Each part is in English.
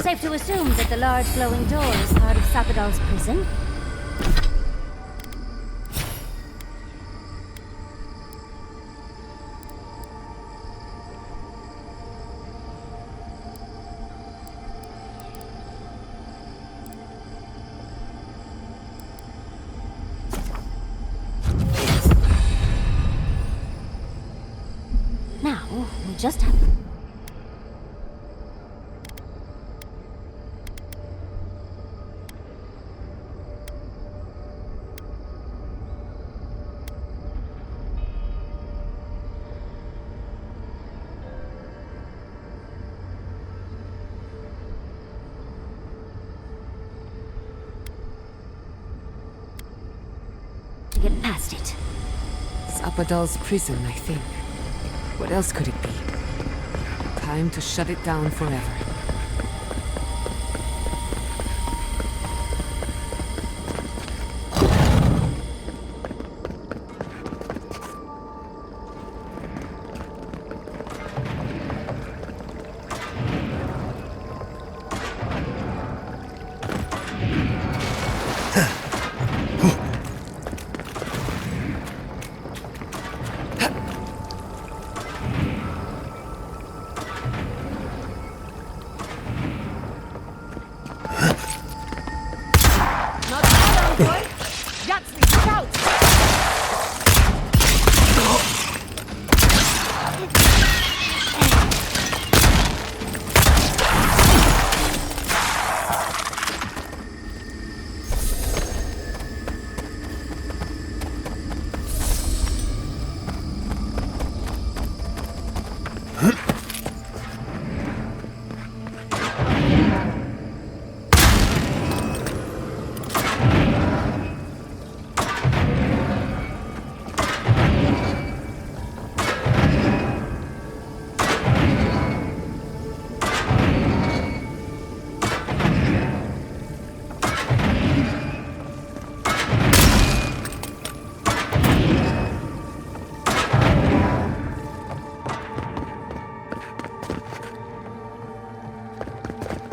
Safe to assume that the large glowing door is part of Sapadal's prison? Now, we just have... to get past it. Sapadal's prison, I think. What else could it be? Time to shut it down forever.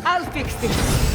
I'll fix this.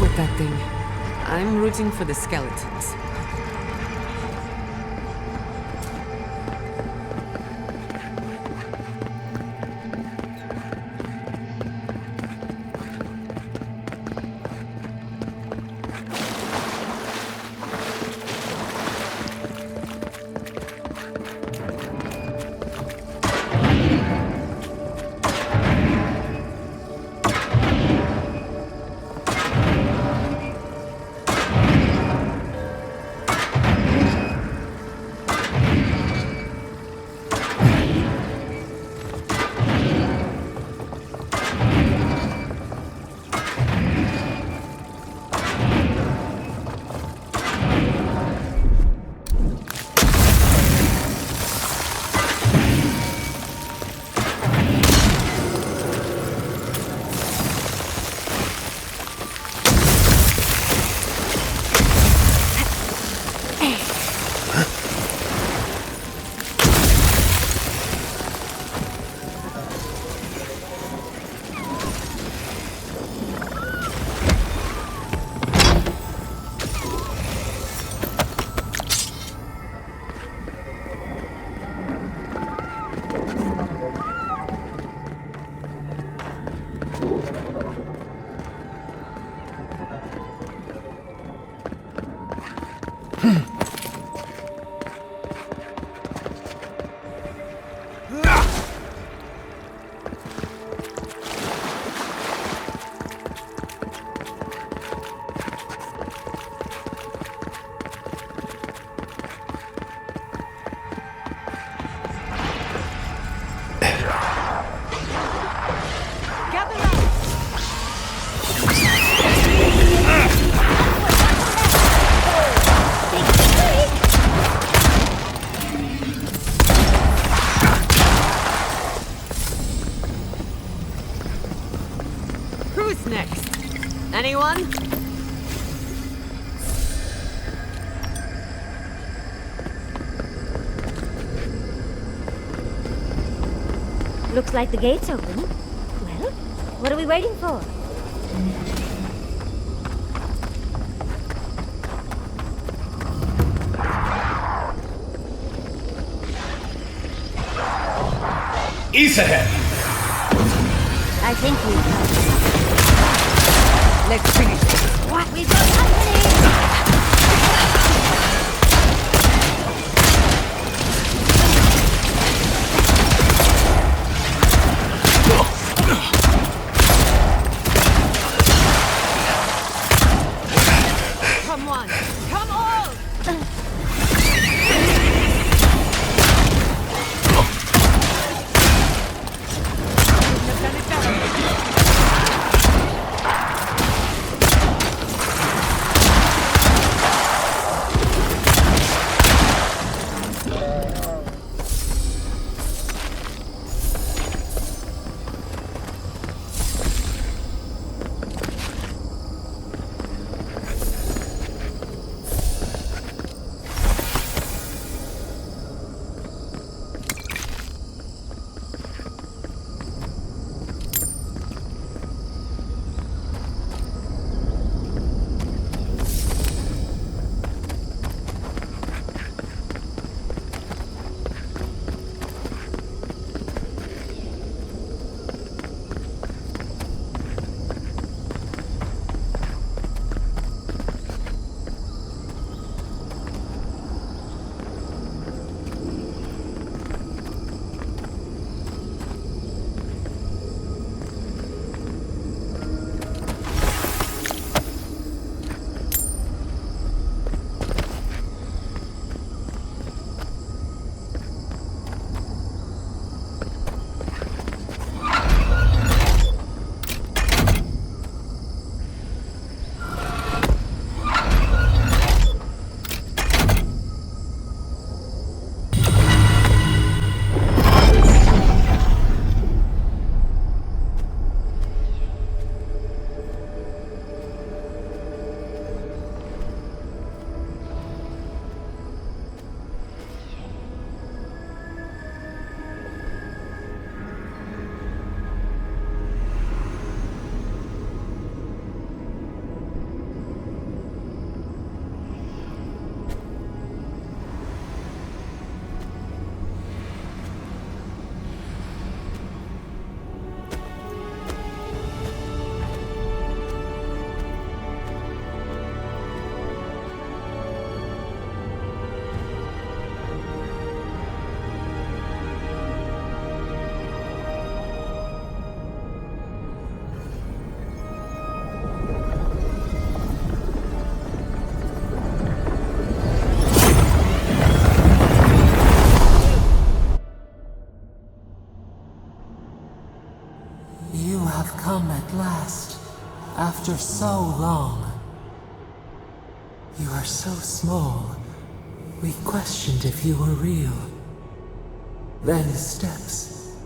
With that thing. I'm rooting for the skeletons. Anyone? Looks like the gate's open. Well, what are we waiting for? Ease ahead! I think we've Let's finish this. What? We've got company! Come on! Come on! Come at last, after so long. You are so small, we questioned if you were real. Then steps,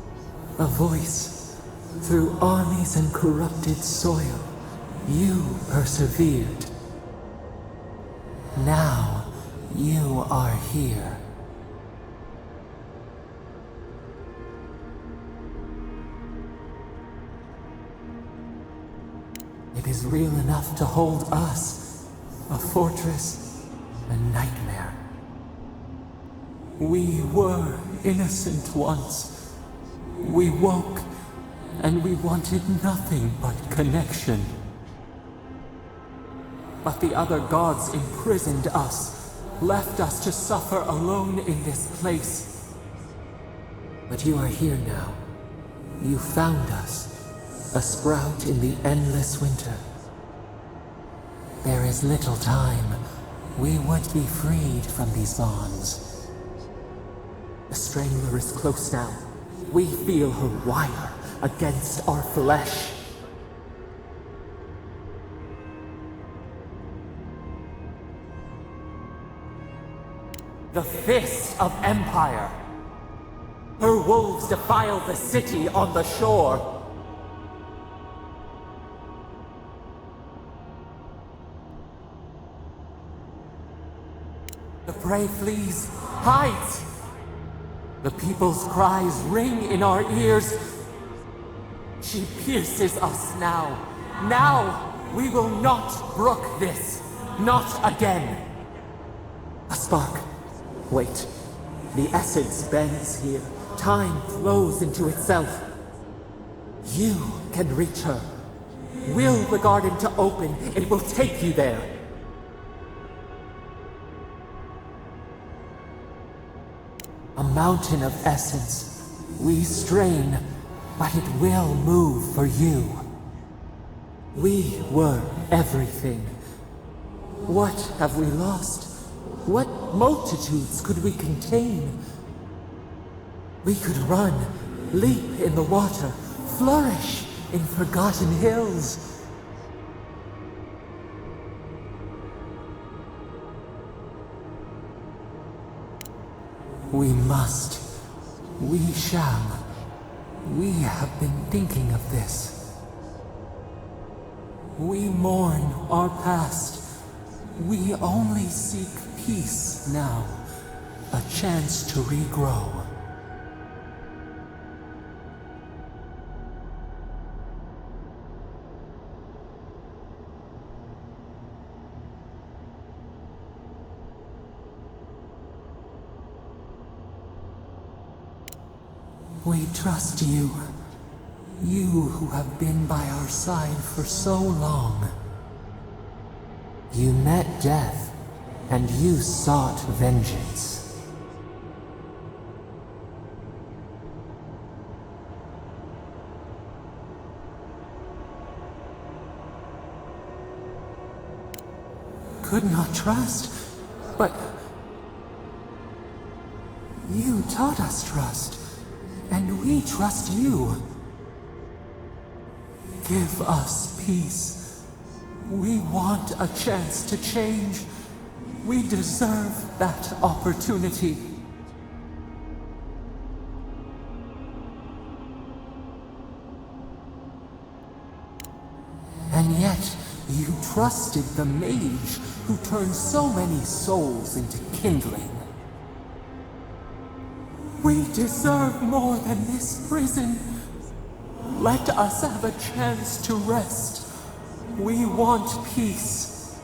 a voice, through armies and corrupted soil, you persevered. Now, you are here. It is real enough to hold us, a fortress, a nightmare. We were innocent once. We woke, and we wanted nothing but connection. But the other gods imprisoned us, left us to suffer alone in this place. But you are here now. You found us. A sprout in the endless winter. There is little time. We would be freed from these bonds. The Strangler is close now. We feel her wire against our flesh. The fist of Empire. Her wolves defile the city on the shore. The prey flees, hides. The people's cries ring in our ears. She pierces us now. Now we will not brook this. Not again. A spark. Wait. The essence bends here. Time flows into itself. You can reach her. Will the garden to open. It will take you there. A mountain of essence. We strain, but it will move for you. We were everything. What have we lost? What multitudes could we contain? We could run, leap in the water, flourish in forgotten hills. We must. We shall. We have been thinking of this. We mourn our past. We only seek peace now. A chance to regrow. We trust you. You who have been by our side for so long. You met death, and you sought vengeance. Could not trust, but you taught us trust. And we trust you. Give us peace. We want a chance to change. We deserve that opportunity. And yet, you trusted the mage who turned so many souls into kindling. We deserve more than this prison. Let us have a chance to rest. We want peace.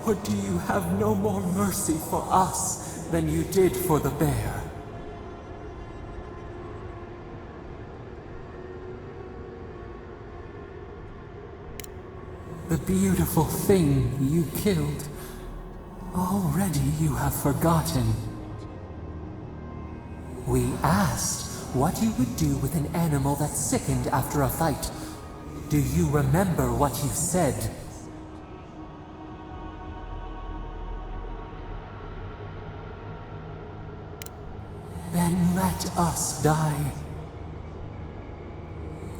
Or do you have no more mercy for us than you did for the bear? The beautiful thing you killed, already you have forgotten. We asked what you would do with an animal that sickened after a fight. Do you remember what you said? Then let us die.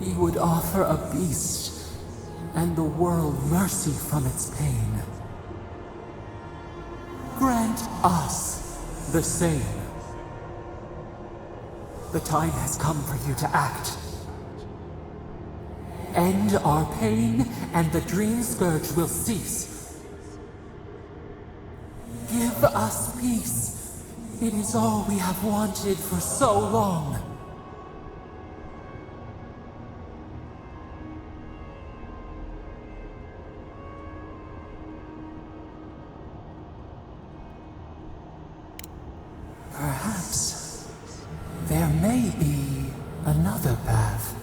He would offer a beast, and the world mercy from its pain. Grant us the same. The time has come for you to act. End our pain, and the dream scourge will cease. Give us peace. It is all we have wanted for so long. Perhaps there may be another path.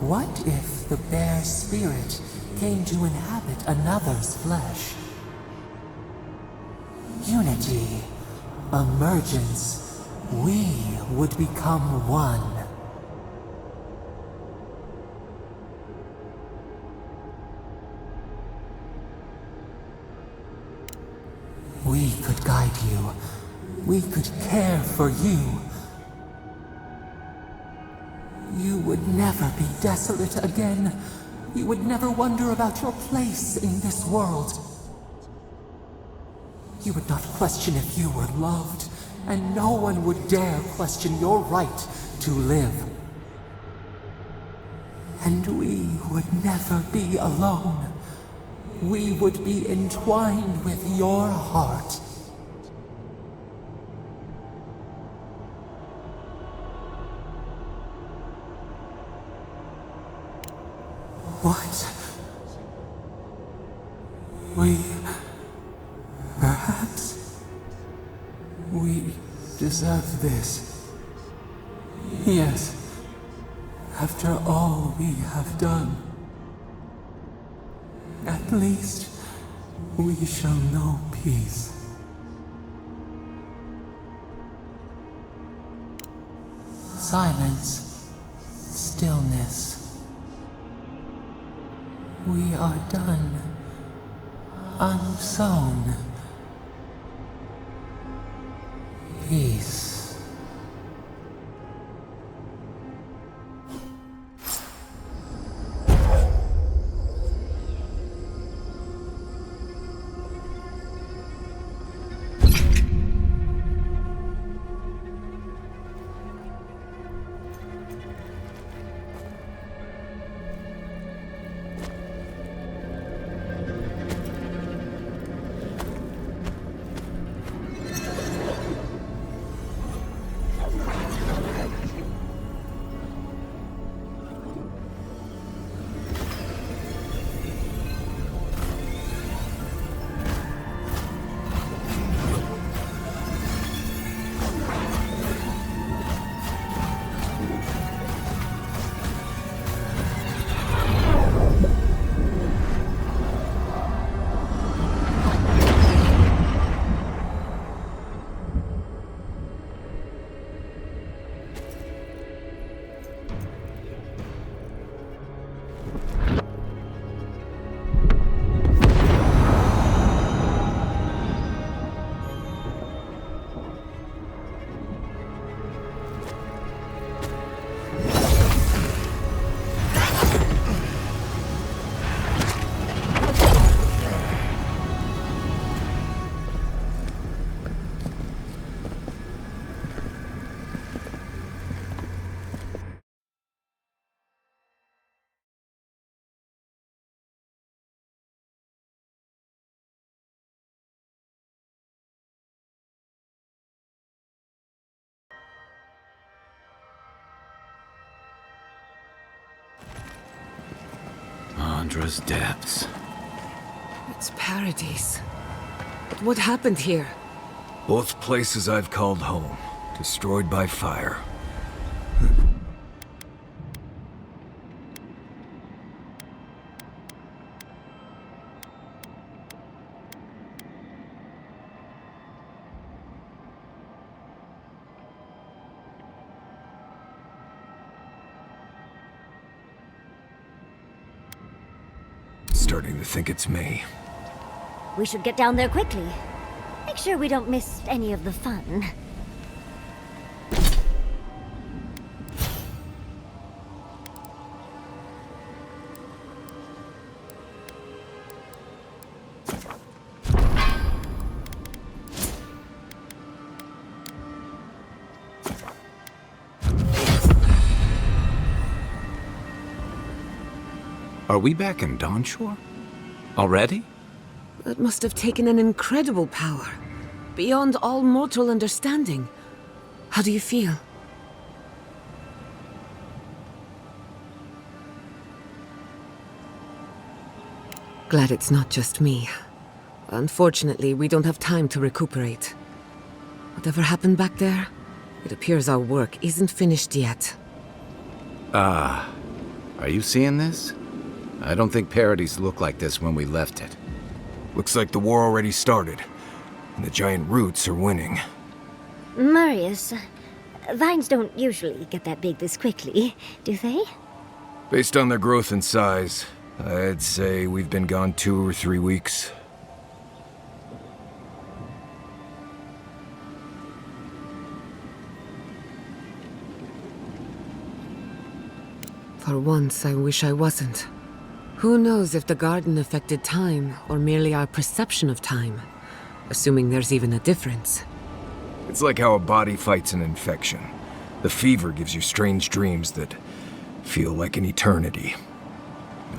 What if the bear's spirit came to inhabit another's flesh? Unity, emergence, we would become one. We could guide you. We could care for you. You would never be desolate again. You would never wonder about your place in this world. You would not question if you were loved, and no one would dare question your right to live. And we would never be alone. we would be entwined with your heart. What? Perhaps we deserve this. Yes, after all we have done. At least we shall know peace. Silence, stillness. We are done. Unsown. Peace. Andra's depths. It's paradise. But what happened here? Both places I've called home, destroyed by fire. Starting to think it's me. We should get down there quickly. Make sure we don't miss any of the fun. Are we back in Dawnshore? Already? That must have taken an incredible power. Beyond all mortal understanding. How do you feel? Glad it's not just me. Unfortunately, we don't have time to recuperate. Whatever happened back there, it appears our work isn't finished yet. Are you seeing this? I don't think Paradise looked like this when we left it. Looks like the war already started, and the giant roots are winning. Marius, vines don't usually get that big this quickly, do they? Based on their growth and size, I'd say we've been gone 2 or 3 weeks. For once, I wish I wasn't. Who knows if the garden affected time, or merely our perception of time? Assuming there's even a difference. It's like how a body fights an infection. The fever gives you strange dreams that feel like an eternity.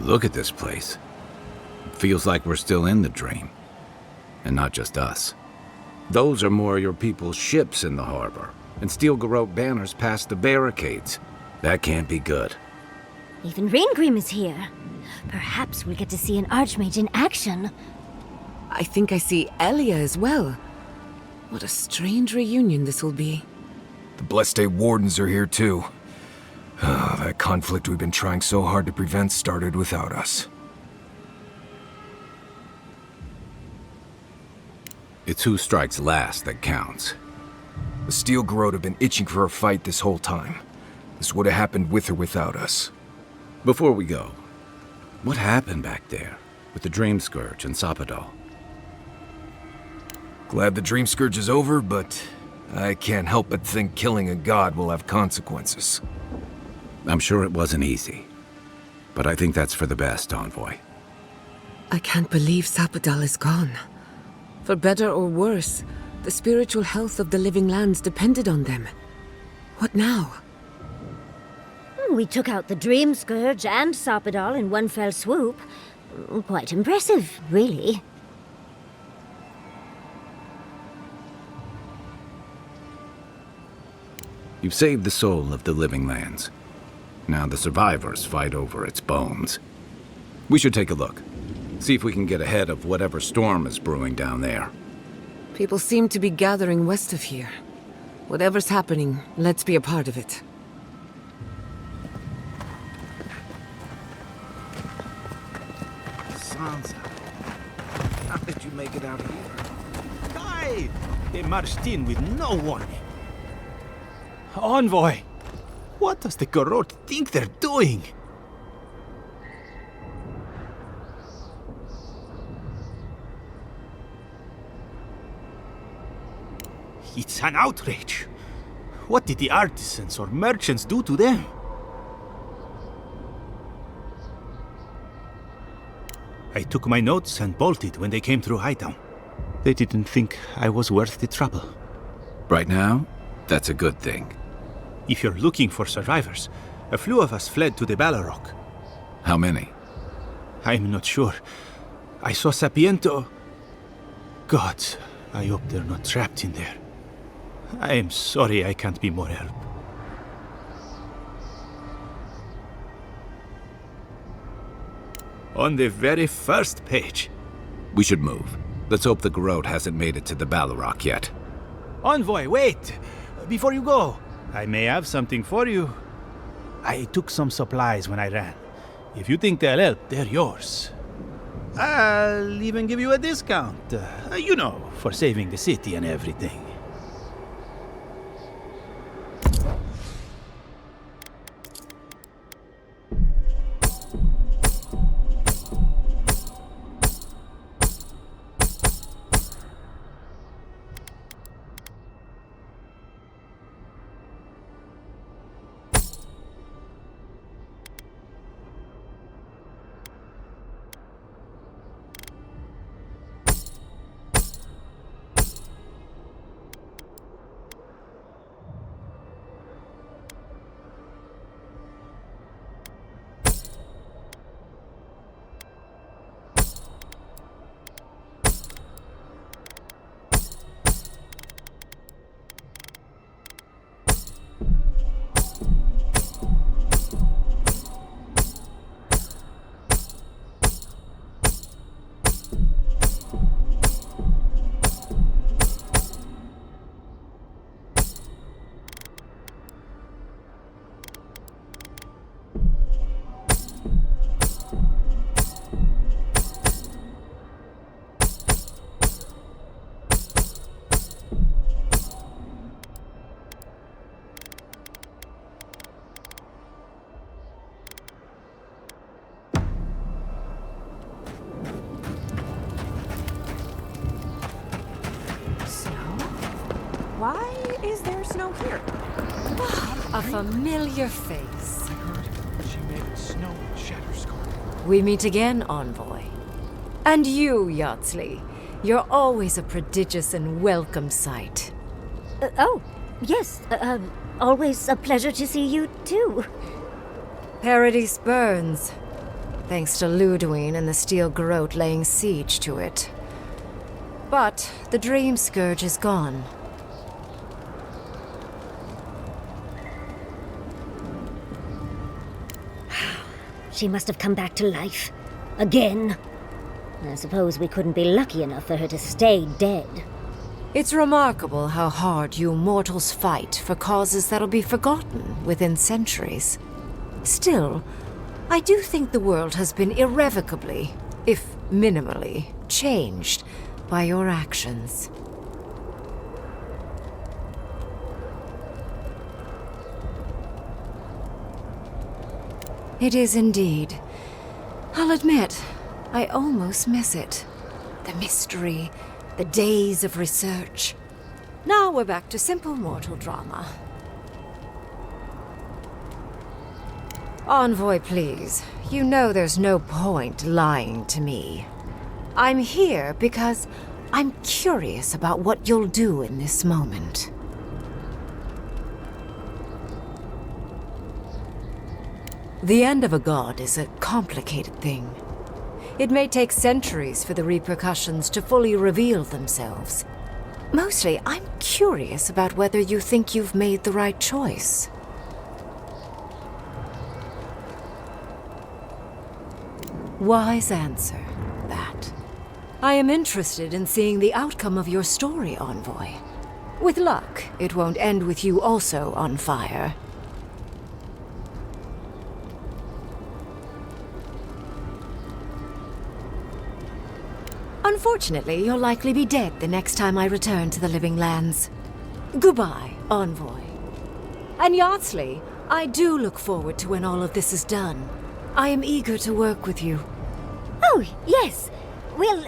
Look at this place. feels like we're still in the dream. And not just us. Those are more your people's ships in the harbor, and steel garrote banners past the barricades. That can't be good. Even Ringrim is here. Perhaps we'll get to see an Archmage in action. I think I see Elia as well. What a strange reunion this will be. The Blessed Day Wardens are here too. That conflict we've been trying so hard to prevent started without us. It's who strikes last that counts. The Steel Garrote have been itching for a fight this whole time. This would have happened with or without us. Before we go, what happened back there with the Dream Scourge and Sapadal? Glad the Dream Scourge is over, but I can't help but think killing a god will have consequences. I'm sure it wasn't easy, but I think that's for the best, Envoy. I can't believe Sapadal is gone. For better or worse, the spiritual health of the living lands depended on them. What now? We took out the Dream Scourge and Sapadal in one fell swoop. Quite impressive, really. You've saved the soul of the living lands. Now the survivors fight over its bones. We should take a look. See if we can get ahead of whatever storm is brewing down there. People seem to be gathering west of here. Whatever's happening, let's be a part of it. Sansa, how did you make it out here? Guy! They marched in with no warning. Envoy! What does the Garrote think they're doing? It's an outrage. What did the artisans or merchants do to them? I took my notes and bolted when they came through Hightown. They didn't think I was worth the trouble. Right now, that's a good thing. If you're looking for survivors, a few of us fled to the Balrog. How many? I'm not sure. I saw Sapiento. God, I hope they're not trapped in there. I am sorry I can't be more help. On the very first page. We should move. Let's hope the Garrote hasn't made it to the Balrog yet. Envoy, wait! Before you go, I may have something for you. I took some supplies when I ran. If you think they'll help, they're yours. I'll even give you a discount. You know, for saving the city and everything. Why is there snow here? A familiar face. She made snow shatter scar. We meet again, Envoy. And you, Yardsley. You're always a prodigious and welcome sight. Oh, yes. Always a pleasure to see you, too. Paradise burns. thanks to Ludwig and the Steel Garrote laying siege to it. But the Dream Scourge is gone. She must have come back to life. Again. I suppose we couldn't be lucky enough for her to stay dead. It's remarkable how hard you mortals fight for causes that'll be forgotten within centuries. Still, I do think the world has been irrevocably, if minimally, changed by your actions. It is indeed. I'll admit, I almost miss it. The mystery, the days of research. Now we're back to simple mortal drama. Envoy, please. You know there's no point lying to me. I'm here because I'm curious about what you'll do in this moment. The end of a god is a complicated thing. It may take centuries for the repercussions to fully reveal themselves. Mostly, I'm curious about whether you think you've made the right choice. Wise answer, that. I am interested in seeing the outcome of your story, Envoy. With luck, it won't end with you also on fire. Unfortunately, you'll likely be dead the next time I return to the Living Lands. Goodbye, Envoy. And Yardsley, I do look forward to when all of this is done. I am eager to work with you. Oh, yes. We'll,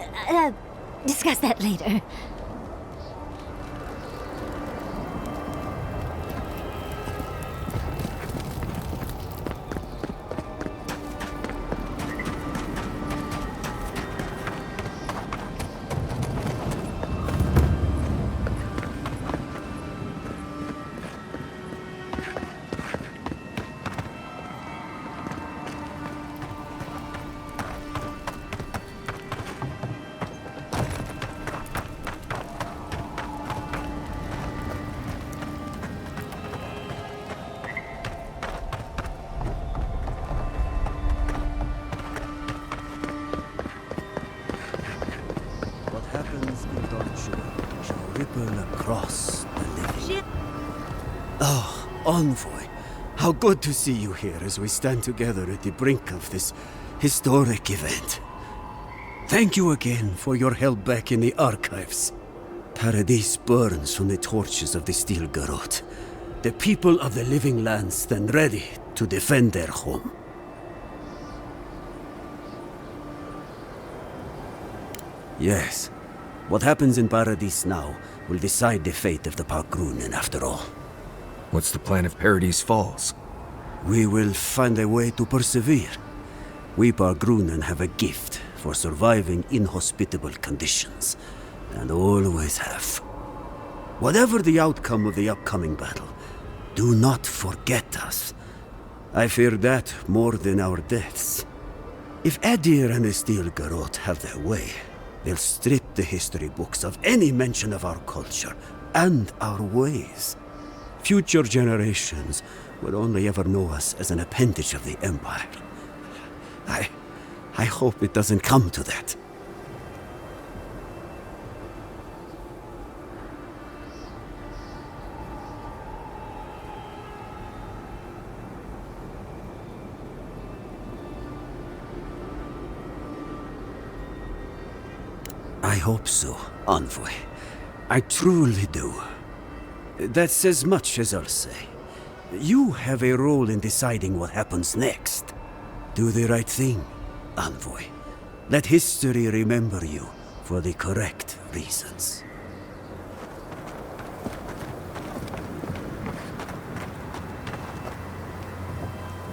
discuss that later. Across the living. Oh, Envoy, how good to see you here as we stand together at the brink of this historic event. Thank you again for your help back in the archives. Paradise burns from the torches of the Steel Garrote. The people of the Living Lands stand ready to defend their home. Yes, what happens in Paradise now will decide the fate of the Parkrunen after all. What's the plan if Paradise falls? We will find a way to persevere. We Parkrunen have a gift for surviving inhospitable conditions, and always have. Whatever the outcome of the upcoming battle, do not forget us. I fear that more than our deaths. If Adir and the Steel Garrote have their way, they'll strip the history books of any mention of our culture and our ways. Future generations will only ever know us as an appendage of the Empire. I hope it doesn't come to that. I hope so, Envoy. I truly do. That's as much as I'll say. You have a role in deciding what happens next. Do the right thing, Envoy. Let history remember you for the correct reasons.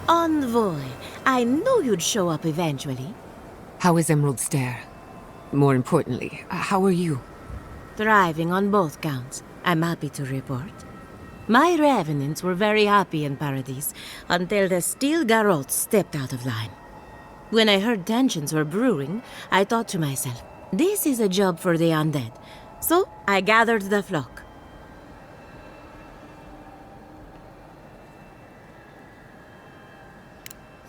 Envoy, I knew you'd show up eventually. How is Emerald Stair? More importantly, how are you? Thriving on both counts, I'm happy to report. My revenants were very happy in Paradise until the Steel Garrote stepped out of line. When I heard tensions were brewing, I thought to myself, this is a job for the undead. So I gathered the flock.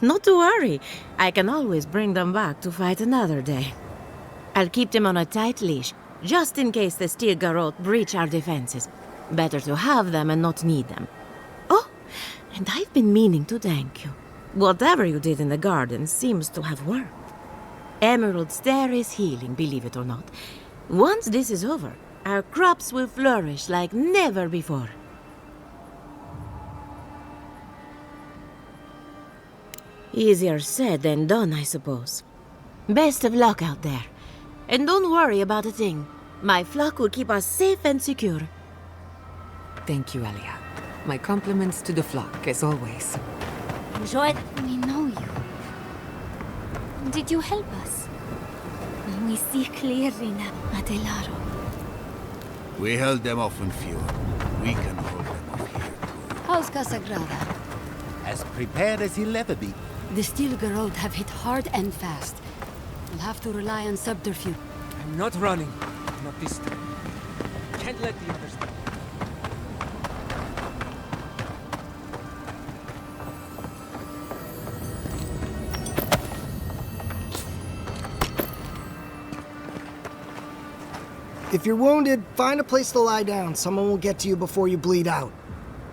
Not to worry, I can always bring them back to fight another day. I'll keep them on a tight leash, just in case the Stilgarot breach our defenses. Better to have them and not need them. Oh, and I've been meaning to thank you. Whatever you did in the garden seems to have worked. Emerald Stair is healing, believe it or not. Once this is over, our crops will flourish like never before. Easier said than done, I suppose. Best of luck out there. And don't worry about a thing. My flock will keep us safe and secure. Thank you, Alia. My compliments to the flock, as always. Enjoy. We know you. Did you help us? We see clearly now, Adelaro. We held them off in Fjord. We can hold them off here too. How's Casagrada? As prepared as he'll ever be. The Stilgarot have hit hard and fast. We'll have to rely on subterfuge. I'm not running. Not this time. Can't let the others down. If you're wounded, find a place to lie down. Someone will get to you before you bleed out.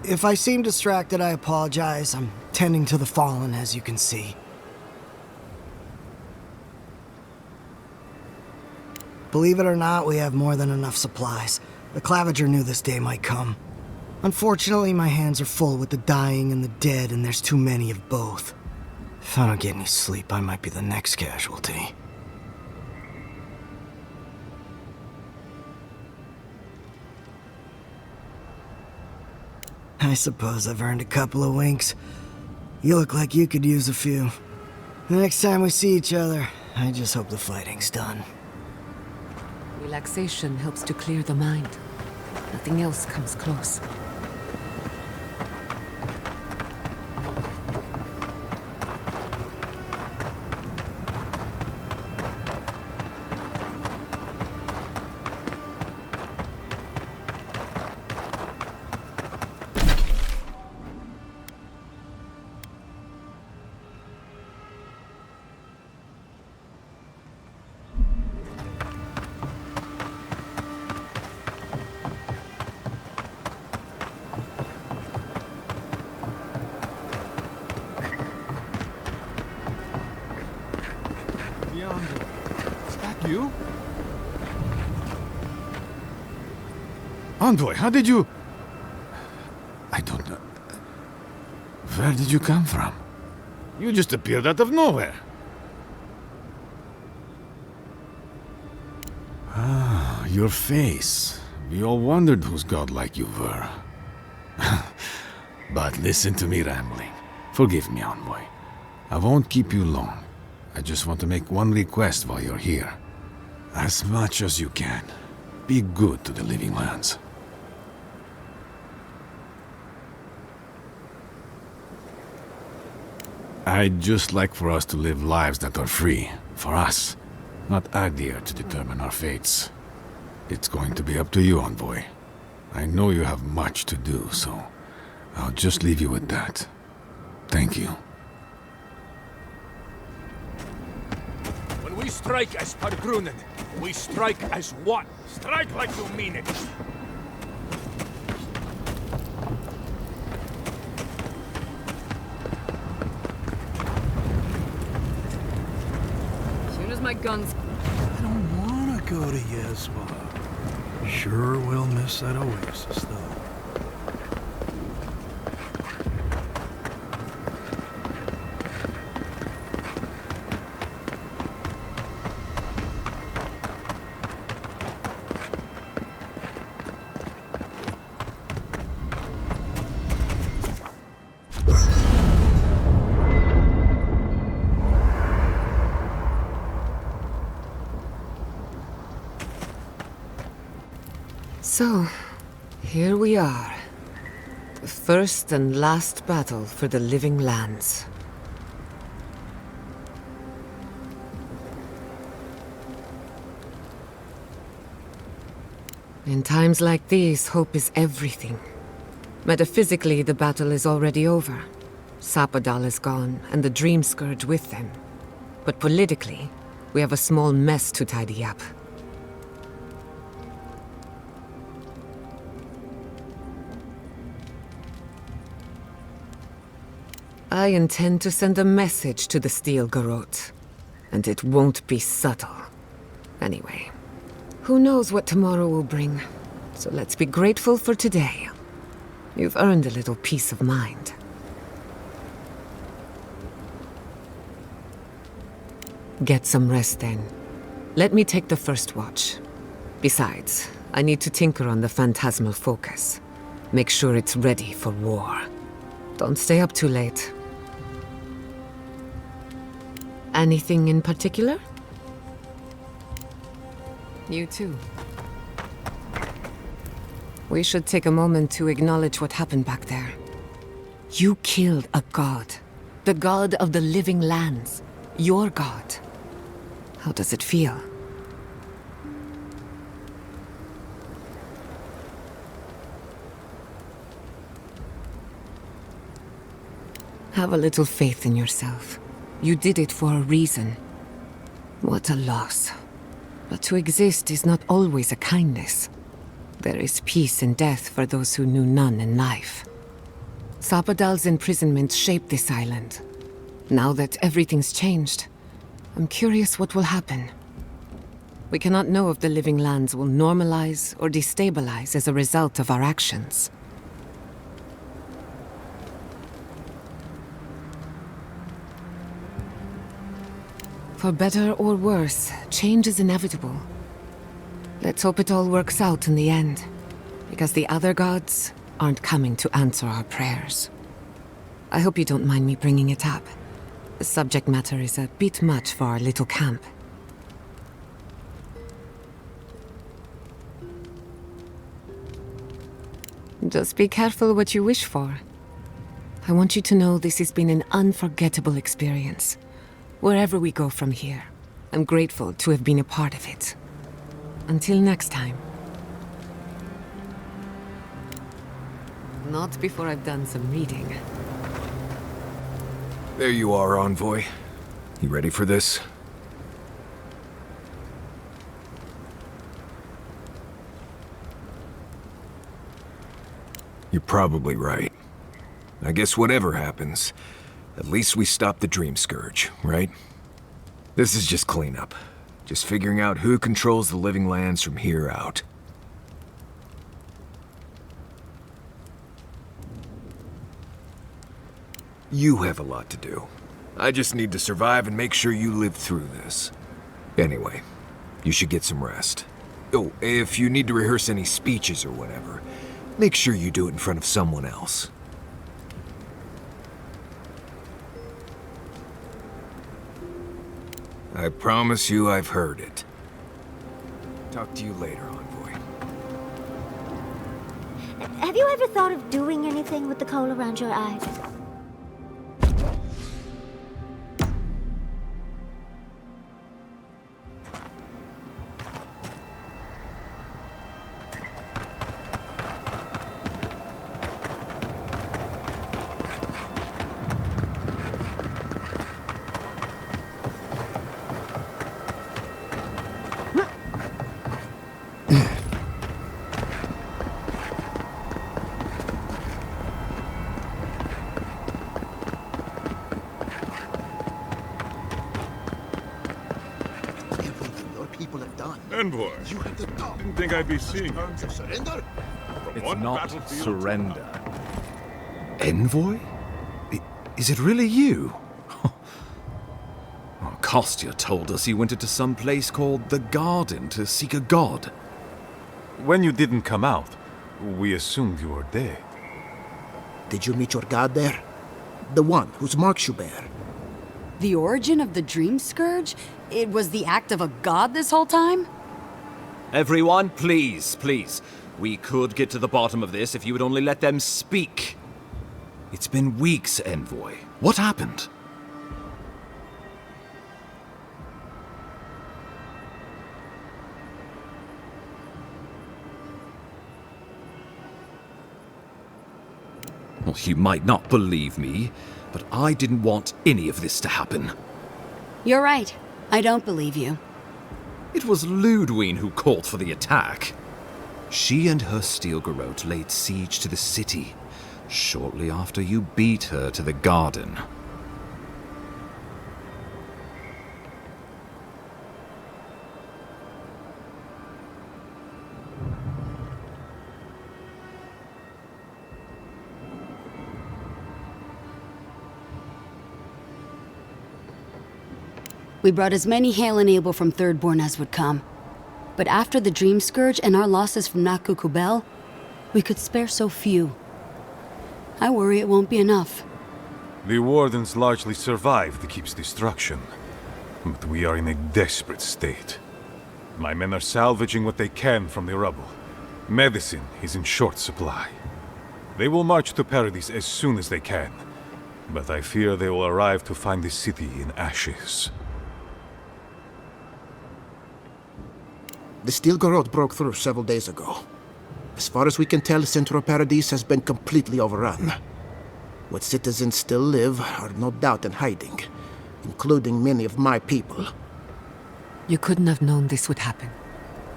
If I seem distracted, I apologize. I'm tending to the fallen, as you can see. Believe it or not, we have more than enough supplies. The Claviger knew this day might come. Unfortunately, my hands are full with the dying and the dead, and there's too many of both. If I don't get any sleep, I might be the next casualty. I suppose I've earned a couple of winks. You look like you could use a few. The next time we see each other, I just hope the fighting's done. Relaxation helps to clear the mind. Nothing else comes close. You? Envoy, how did you... I don't know. Where did you come from? You just appeared out of nowhere. Ah, your face. We all wondered whose godlike you were. But listen to me rambling. Forgive me, Envoy. I won't keep you long. I just want to make one request while you're here. As much as you can, be good to the living lands. I'd just like for us to live lives that are free, for us, not Agdir to determine our fates. It's going to be up to you, Envoy. I know you have much to do, so I'll just leave you with that. Thank you. When we strike as Pargrunen, we strike as one. Strike like you mean it. Soon as my guns... I don't wanna go to Yezwa. Sure will miss that oasis, though. So, here we are. The first and last battle for the living lands. In times like these, hope is everything. Metaphysically, the battle is already over. Sapadal is gone, and the Dream Scourge with them. But politically, we have a small mess to tidy up. I intend to send a message to the Steel Garrote. And it won't be subtle. Anyway, who knows what tomorrow will bring. So let's be grateful for today. You've earned a little peace of mind. Get some rest then. Let me take the first watch. Besides, I need to tinker on the phantasmal focus. Make sure it's ready for war. Don't stay up too late. Anything in particular? You too. We should take a moment to acknowledge what happened back there. You killed a god. The god of the living lands. Your god. How does it feel? Have a little faith in yourself. You did it for a reason. What a loss. But to exist is not always a kindness. There is peace in death for those who knew none in life. Sapadal's imprisonment shaped this island. Now that everything's changed, I'm curious what will happen. We cannot know if the living lands will normalize or destabilize as a result of our actions. For better or worse, change is inevitable. Let's hope it all works out in the end, because the other gods aren't coming to answer our prayers. I hope you don't mind me bringing it up. The subject matter is a bit much for our little camp. Just be careful what you wish for. I want you to know this has been an unforgettable experience. Wherever we go from here, I'm grateful to have been a part of it. Until next time. Not before I've done some reading. There you are, Envoy. You ready for this? You're probably right. I guess whatever happens, at least we stopped the Dream Scourge, right? This is just cleanup. Just figuring out who controls the living lands from here out. You have a lot to do. I just need to survive and make sure you live through this. Anyway, you should get some rest. Oh, if you need to rehearse any speeches or whatever, make sure you do it in front of someone else. I promise you I've heard it. Talk to you later, Envoy. Have you ever thought of doing anything with the coal around your eyes? Envoy, didn't think I'd be seeing you. It's not surrender. Envoy? Is it really you? Kostya told us you went into some place called the Garden to seek a god. When you didn't come out, we assumed you were dead. Did you meet your god there? The one whose marks you bear? The origin of the Dream Scourge? It was the act of a god this whole time? Everyone, please, please. We could get to the bottom of this if you would only let them speak. It's been weeks, Envoy. What happened? You might not believe me, but I didn't want any of this to happen. You're right. I don't believe you. It was Ludwig who called for the attack. She and her steel garrote laid siege to the city shortly after you beat her to the garden. We brought as many Hail and Abel from Thirdborn as would come. But after the Dream Scourge and our losses from Nakukubel, we could spare so few. I worry it won't be enough. The Wardens largely survived the keep's destruction, but we are in a desperate state. My men are salvaging what they can from the rubble. Medicine is in short supply. They will march to Paradise as soon as they can, but I fear they will arrive to find the city in ashes. The steel garrote broke through several days ago. As far as we can tell, Central Paradise has been completely overrun. What citizens still live are no doubt in hiding, including many of my people. You couldn't have known this would happen.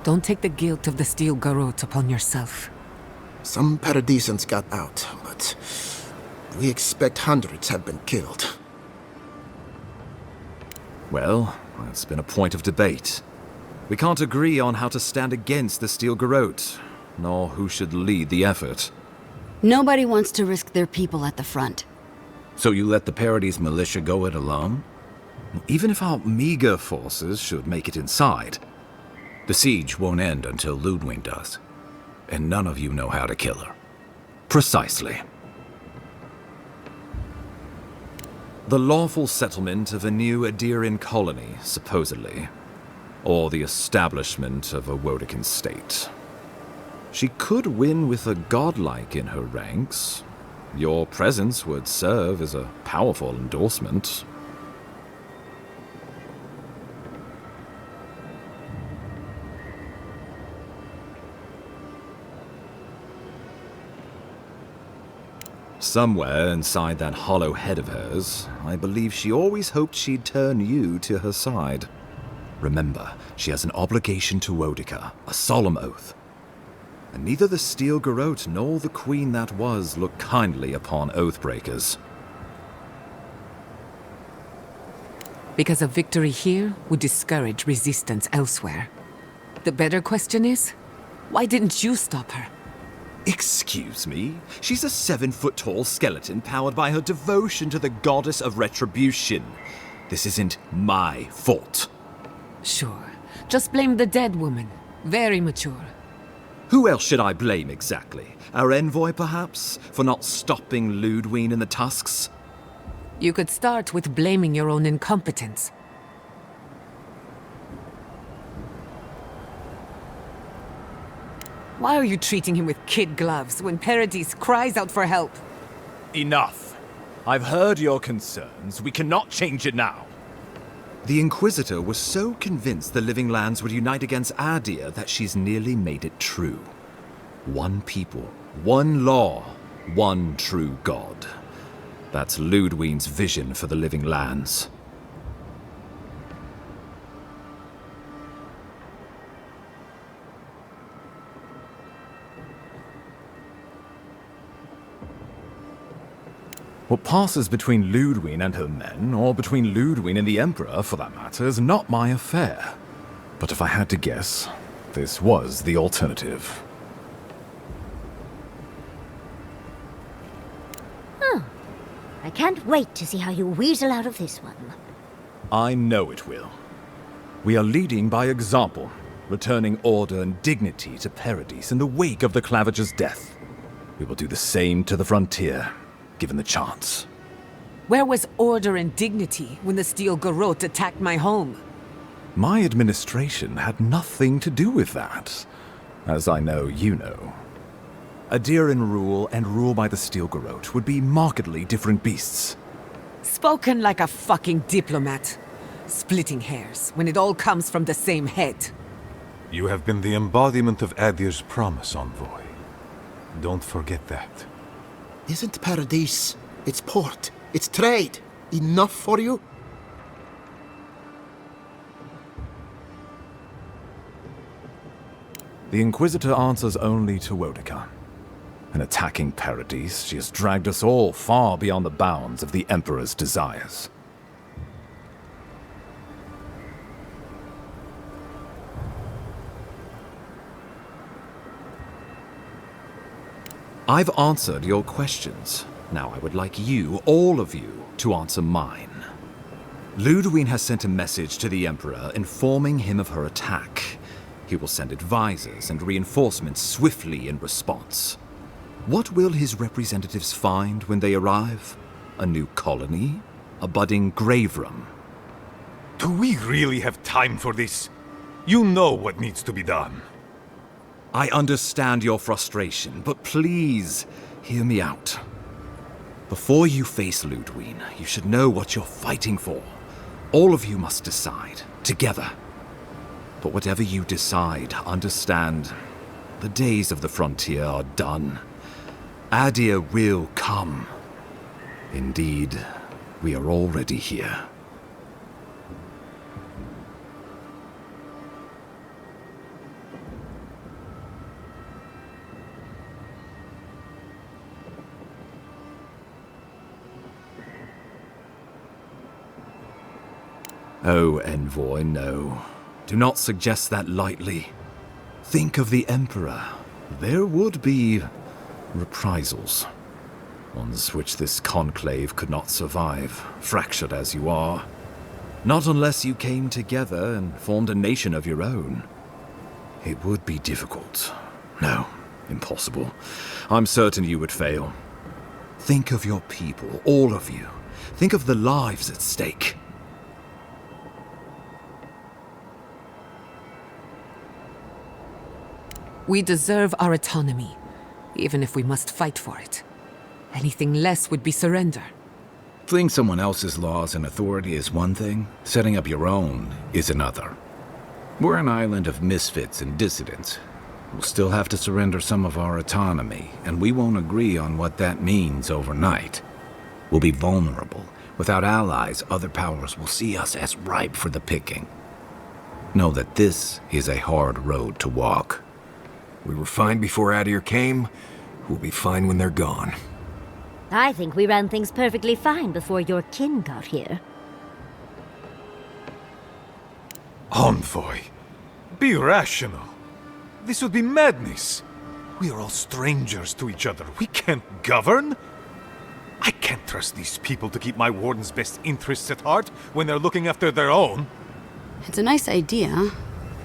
Don't take the guilt of the steel garrote upon yourself. Some Paradisans got out, but we expect hundreds have been killed. Well, that's been a point of debate. We can't agree on how to stand against the steel garrote, nor who should lead the effort. Nobody wants to risk their people at the front. So you let the Paradise militia go it alone? Even if our meager forces should make it inside, the siege won't end until Ludwig does. And none of you know how to kill her. Precisely. The lawful settlement of a new Adiran colony, supposedly. Or the establishment of a Wodekin state. She could win with a godlike in her ranks. Your presence would serve as a powerful endorsement. Somewhere inside that hollow head of hers, I believe she always hoped she'd turn you to her side. Remember, she has an obligation to Wodeka, a solemn oath. And neither the steel garrote nor the queen that was look kindly upon oathbreakers. Because a victory here would discourage resistance elsewhere. The better question is, why didn't you stop her? Excuse me? She's a 7-foot-tall skeleton powered by her devotion to the goddess of retribution. This isn't my fault. Sure. Just blame the dead woman. Very mature. Who else should I blame exactly? Our envoy, perhaps? For not stopping Ludwig and the Tusks? You could start with blaming your own incompetence. Why are you treating him with kid gloves when Paradise cries out for help? Enough. I've heard your concerns. We cannot change it now. The Inquisitor was so convinced the Living Lands would unite against Adir that she's nearly made it true. One people, one law, one true God. That's Ludwig's vision for the Living Lands. What passes between Ludwig and her men, or between Ludwig and the Emperor, for that matter, is not my affair. But if I had to guess, this was the alternative. Oh, I can't wait to see how you weasel out of this one. I know it will. We are leading by example, returning order and dignity to Paradise in the wake of the Clavager's death. We will do the same to the frontier, given the chance. Where was order and dignity when the steel garrote attacked my home? My administration had nothing to do with that, as I know you know. Adiran rule and rule by the steel garrote would be markedly different beasts. Spoken like a fucking diplomat. Splitting hairs when it all comes from the same head. You have been the embodiment of Adir's promise, envoy. Don't forget that. Isn't Paradise, its port, its trade, enough for you? The Inquisitor answers only to Wodeka. In attacking Paradise, she has dragged us all far beyond the bounds of the Emperor's desires. I've answered your questions. Now I would like you, all of you, to answer mine. Ludwig has sent a message to the Emperor informing him of her attack. He will send advisors and reinforcements swiftly in response. What will his representatives find when they arrive? A new colony? A budding grave room? Do we really have time for this? You know what needs to be done. I understand your frustration, but please, hear me out. Before you face Ludwig, you should know what you're fighting for. All of you must decide, together. But whatever you decide, understand, the days of the frontier are done. Adir will come. Indeed, we are already here. Oh, Envoy, no. Do not suggest that lightly. Think of the Emperor. There would be reprisals. Ones which this conclave could not survive, fractured as you are. Not unless you came together and formed a nation of your own. It would be difficult. No, impossible. I'm certain you would fail. Think of your people, all of you. Think of the lives at stake. We deserve our autonomy, even if we must fight for it. Anything less would be surrender. Fleeing someone else's laws and authority is one thing, setting up your own is another. We're an island of misfits and dissidents. We'll still have to surrender some of our autonomy, and we won't agree on what that means overnight. We'll be vulnerable. Without allies, other powers will see us as ripe for the picking. Know that this is a hard road to walk. We were fine before Adir came. We'll be fine when they're gone. I think we ran things perfectly fine before your kin got here. Envoy, be rational. This would be madness. We are all strangers to each other. We can't govern. I can't trust these people to keep my warden's best interests at heart when they're looking after their own. It's a nice idea,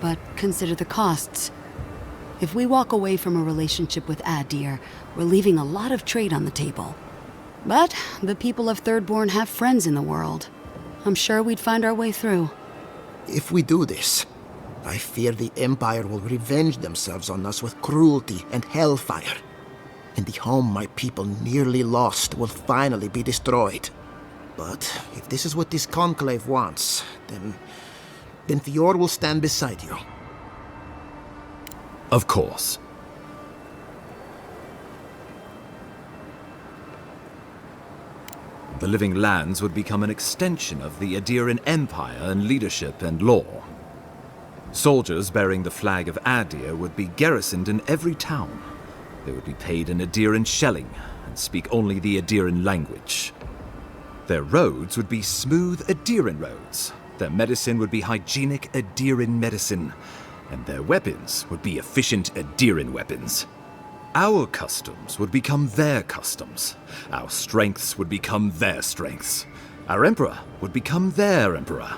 but consider the costs. If we walk away from a relationship with Adir, we're leaving a lot of trade on the table. But the people of Thirdborn have friends in the world. I'm sure we'd find our way through. If we do this, I fear the Empire will revenge themselves on us with cruelty and hellfire. And the home my people nearly lost will finally be destroyed. But if this is what this conclave wants, then Fior will stand beside you. Of course. The Living Lands would become an extension of the Adiran Empire in leadership and law. Soldiers bearing the flag of Adir would be garrisoned in every town. They would be paid in Adiran shelling and speak only the Adiran language. Their roads would be smooth Adiran roads. Their medicine would be hygienic Adiran medicine. And their weapons would be efficient Adiran weapons. Our customs would become their customs. Our strengths would become their strengths. Our emperor would become their emperor.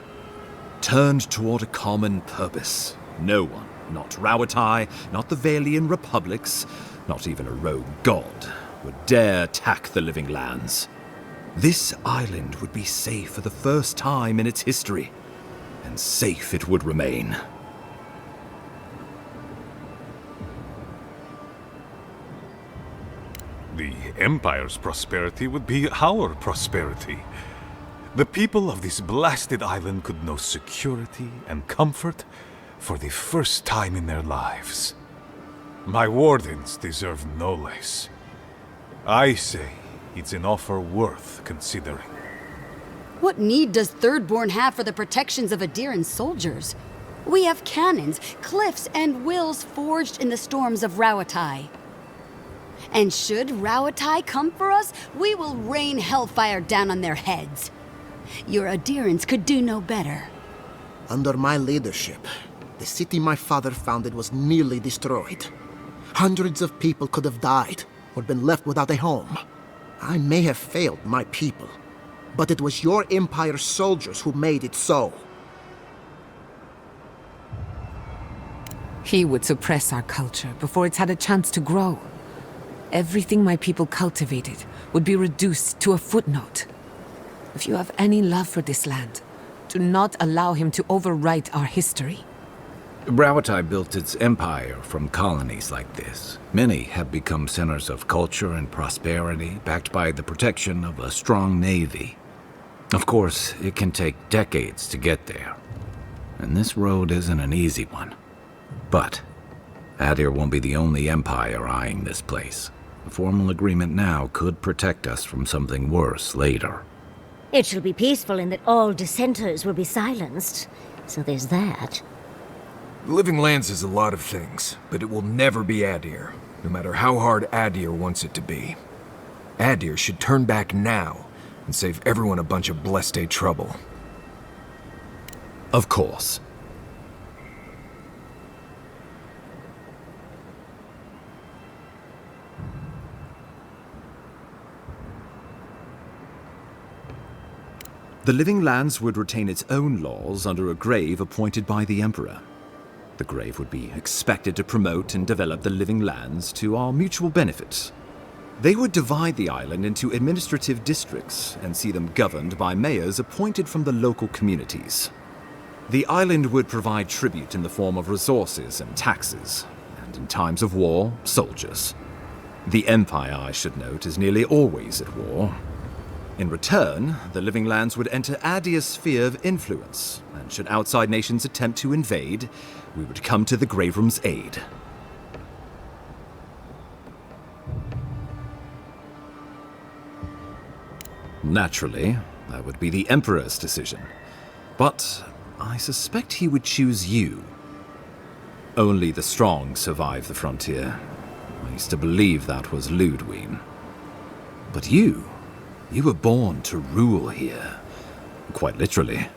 Turned toward a common purpose. No one, not Rawatai, not the Valian republics, not even a rogue god, would dare attack the Living Lands. This island would be safe for the first time in its history, and safe it would remain. The Empire's prosperity would be our prosperity. The people of this blasted island could know security and comfort for the first time in their lives. My wardens deserve no less. I say it's an offer worth considering. What need does Thirdborn have for the protections of Adiran's soldiers? We have cannons, cliffs, and wills forged in the storms of Rauatai. And should Rauatai come for us, we will rain hellfire down on their heads. Your Adirans could do no better. Under my leadership, the city my father founded was nearly destroyed. Hundreds of people could have died or been left without a home. I may have failed my people, but it was your Empire's soldiers who made it so. He would suppress our culture before it's had a chance to grow. Everything my people cultivated would be reduced to a footnote. If you have any love for this land, do not allow him to overwrite our history. Rauatai built its empire from colonies like this. Many have become centers of culture and prosperity, backed by the protection of a strong navy. Of course, it can take decades to get there. And this road isn't an easy one. But Adir won't be the only empire eyeing this place. A formal agreement now could protect us from something worse later. It shall be peaceful in that all dissenters will be silenced. So there's that. The Living Lands is a lot of things, but it will never be Adir, no matter how hard Adir wants it to be. Adir should turn back now and save everyone a bunch of blessed trouble. Of course. The Living Lands would retain its own laws under a grave appointed by the Emperor. The grave would be expected to promote and develop the Living Lands to our mutual benefit. They would divide the island into administrative districts and see them governed by mayors appointed from the local communities. The island would provide tribute in the form of resources and taxes, and in times of war, soldiers. The Empire, I should note, is nearly always at war. In return, the Living Lands would enter Adir's sphere of influence, and should outside nations attempt to invade, we would come to the Grave Room's aid. Naturally, that would be the Emperor's decision. But I suspect he would choose you. Only the strong survive the frontier. I used to believe that was Ludwig. But you were born to rule here. Quite literally.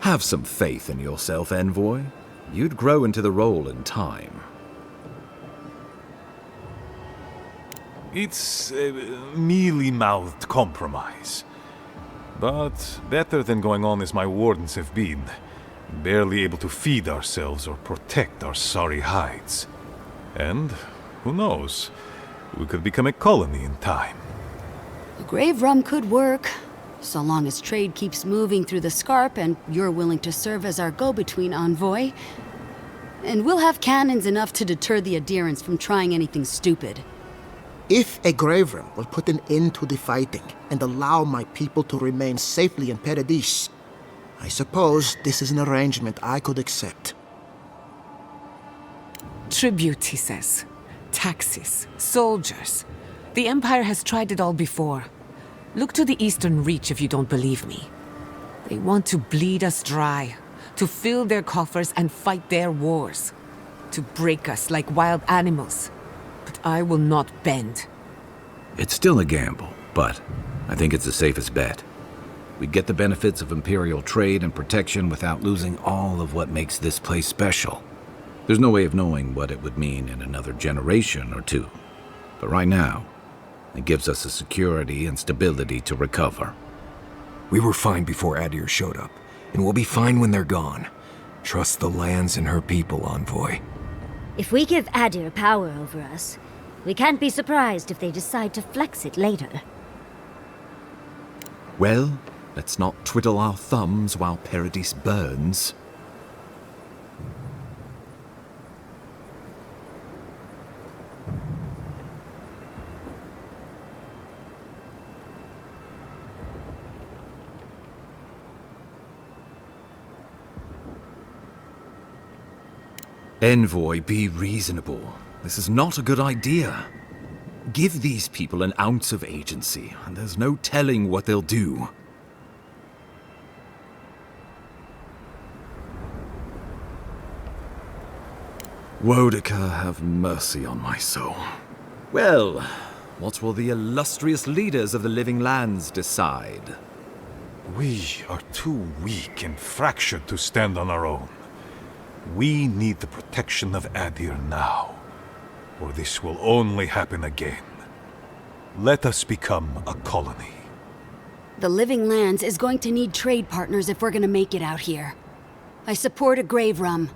Have some faith in yourself, Envoy. You'd grow into the role in time. It's a mealy-mouthed compromise. But better than going on as my wardens have been. Barely able to feed ourselves or protect our sorry hides. And, who knows, we could become a colony in time. The grave room could work, so long as trade keeps moving through the Scarp and you're willing to serve as our go-between envoy. And we'll have cannons enough to deter the Adirans from trying anything stupid. If a grave room will put an end to the fighting and allow my people to remain safely in Paradise, I suppose this is an arrangement I could accept. Tribute, he says. Taxes, soldiers. The Empire has tried it all before. Look to the Eastern Reach if you don't believe me. They want to bleed us dry, to fill their coffers and fight their wars, to break us like wild animals. But I will not bend. It's still a gamble, but I think it's the safest bet. We get the benefits of Imperial trade and protection without losing all of what makes this place special. There's no way of knowing what it would mean in another generation or two. But right now, it gives us the security and stability to recover. We were fine before Adir showed up, and we'll be fine when they're gone. Trust the lands and her people, Envoy. If we give Adir power over us, we can't be surprised if they decide to flex it later. Well, let's not twiddle our thumbs while Paradise burns. Envoy, be reasonable. This is not a good idea. Give these people an ounce of agency, and there's no telling what they'll do. Wodika, have mercy on my soul. Well, what will the illustrious leaders of the living lands decide? We are too weak and fractured to stand on our own. We need the protection of Adir now, or this will only happen again. Let us become a colony. The Living Lands is going to need trade partners if we're gonna make it out here. I support a grave rum.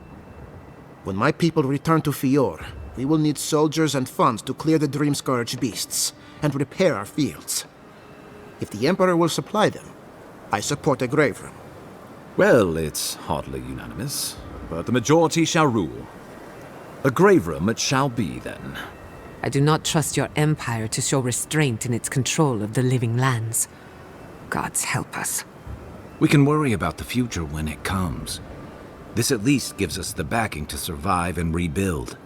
When my people return to Fior, we will need soldiers and funds to clear the Dream-Scourge beasts and repair our fields. If the Emperor will supply them, I support a grave room. Well, it's hardly unanimous, but the majority shall rule. A grave room it shall be, then. I do not trust your empire to show restraint in its control of the living lands. Gods help us. We can worry about the future when it comes. This at least gives us the backing to survive and rebuild.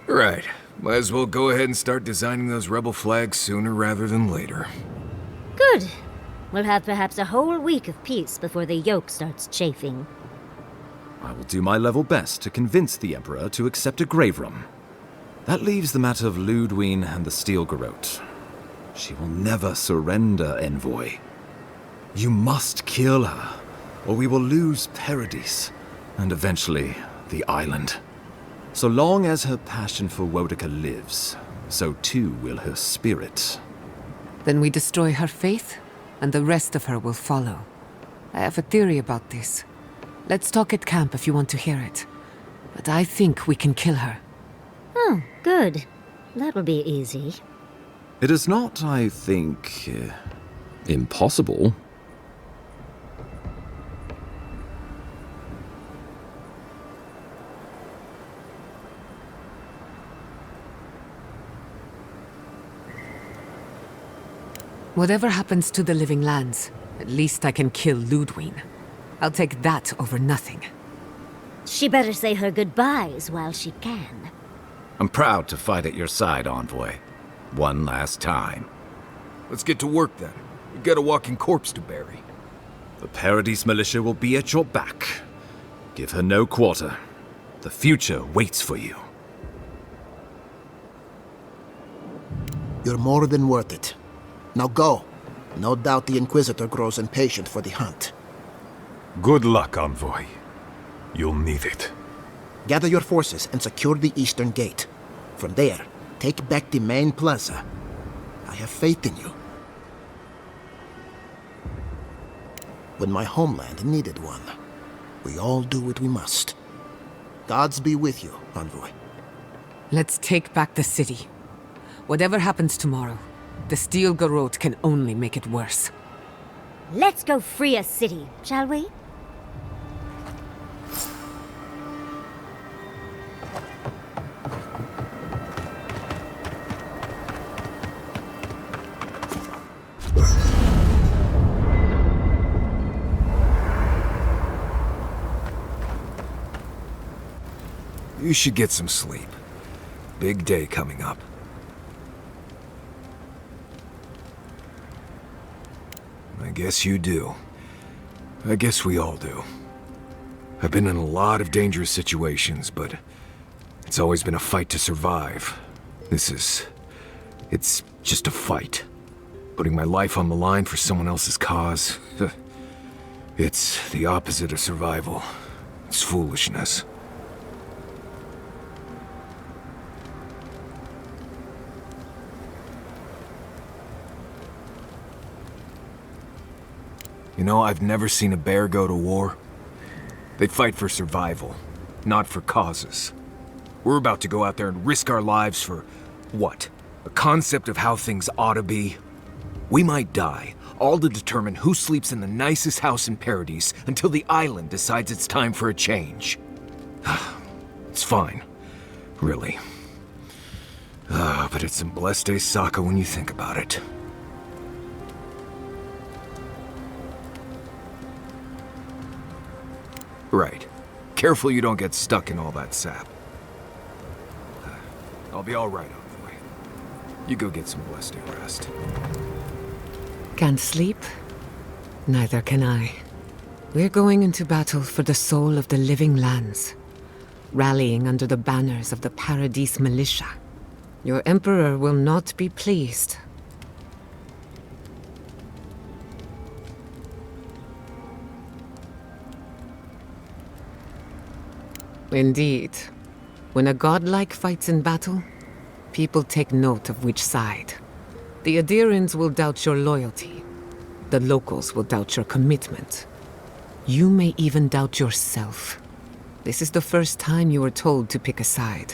Right. Might as well go ahead and start designing those rebel flags sooner rather than later. Good. We'll have perhaps a whole week of peace before the yoke starts chafing. I will do my level best to convince the Emperor to accept a grave room. That leaves the matter of Ludwine and the Steel Garrote. She will never surrender, Envoy. You must kill her, or we will lose Paradis, and eventually the island. So long as her passion for Wodika lives, so too will her spirit. Then we destroy her faith, and the rest of her will follow. I have a theory about this. Let's talk at camp if you want to hear it. But I think we can kill her. Oh, good. That'll be easy. It is not, I think, impossible. Whatever happens to the living lands, at least I can kill Ludwine. I'll take that over nothing. She better say her goodbyes while she can. I'm proud to fight at your side, Envoy. One last time. Let's get to work then. We've got a walking corpse to bury. The Paradis militia will be at your back. Give her no quarter. The future waits for you. You're more than worth it. Now go. No doubt the Inquisitor grows impatient for the hunt. Good luck, Envoy. You'll need it. Gather your forces and secure the eastern gate. From there, take back the main plaza. I have faith in you. When my homeland needed one, we all do what we must. Gods be with you, Envoy. Let's take back the city. Whatever happens tomorrow, the Steel Garrote can only make it worse. Let's go free a city, shall we? You should get some sleep. Big day coming up. I guess you do. I guess we all do. I've been in a lot of dangerous situations, but it's always been a fight to survive. It's just a fight. Putting my life on the line for someone else's cause. It's the opposite of survival. It's foolishness. You know, I've never seen a bear go to war. They fight for survival, not for causes. We're about to go out there and risk our lives for, what? A concept of how things ought to be? We might die, all to determine who sleeps in the nicest house in Paradis until the island decides it's time for a change. It's fine, really. But it's some blessed day Sokka when you think about it. Right. Careful you don't get stuck in all that sap. I'll be all right on the way. You go get some blessed rest. Can't sleep? Neither can I. We're going into battle for the soul of the living lands, rallying under the banners of the Paradise militia. Your Emperor will not be pleased. Indeed. When a godlike fights in battle, people take note of which side. The Adirans will doubt your loyalty. The locals will doubt your commitment. You may even doubt yourself. This is the first time you were told to pick a side.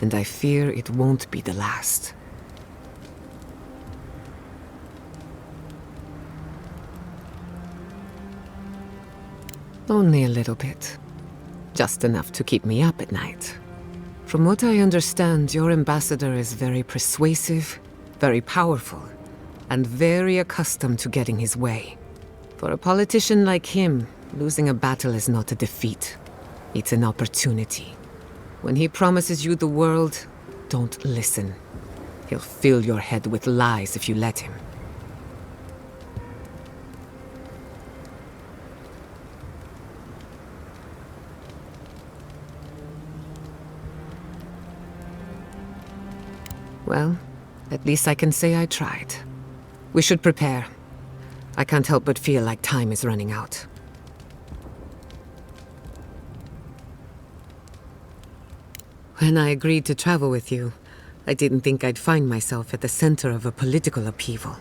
And I fear it won't be the last. Only a little bit. Just enough to keep me up at night. From what I understand, your ambassador is very persuasive, very powerful, and very accustomed to getting his way. For a politician like him, losing a battle is not a defeat. It's an opportunity. When he promises you the world, don't listen. He'll fill your head with lies if you let him. Well, at least I can say I tried. We should prepare. I can't help but feel like time is running out. When I agreed to travel with you, I didn't think I'd find myself at the center of a political upheaval.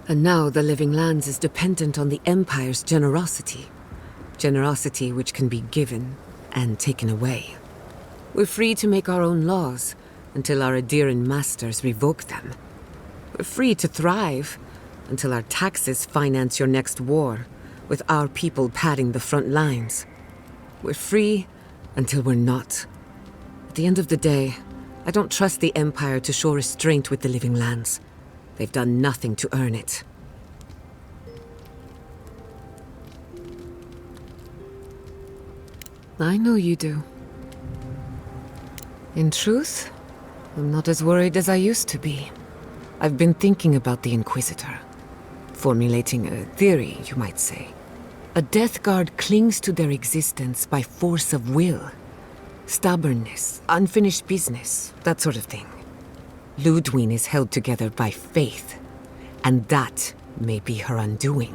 And now the Living Lands is dependent on the Empire's generosity. Generosity which can be given and taken away. We're free to make our own laws, until our Adiran masters revoke them. We're free to thrive until our taxes finance your next war, with our people padding the front lines. We're free until we're not. At the end of the day, I don't trust the Empire to show restraint with the Living Lands. They've done nothing to earn it. I know you do. In truth, I'm not as worried as I used to be. I've been thinking about the Inquisitor. Formulating a theory, you might say. A Death Guard clings to their existence by force of will. Stubbornness, unfinished business, that sort of thing. Ludwig is held together by faith, and that may be her undoing.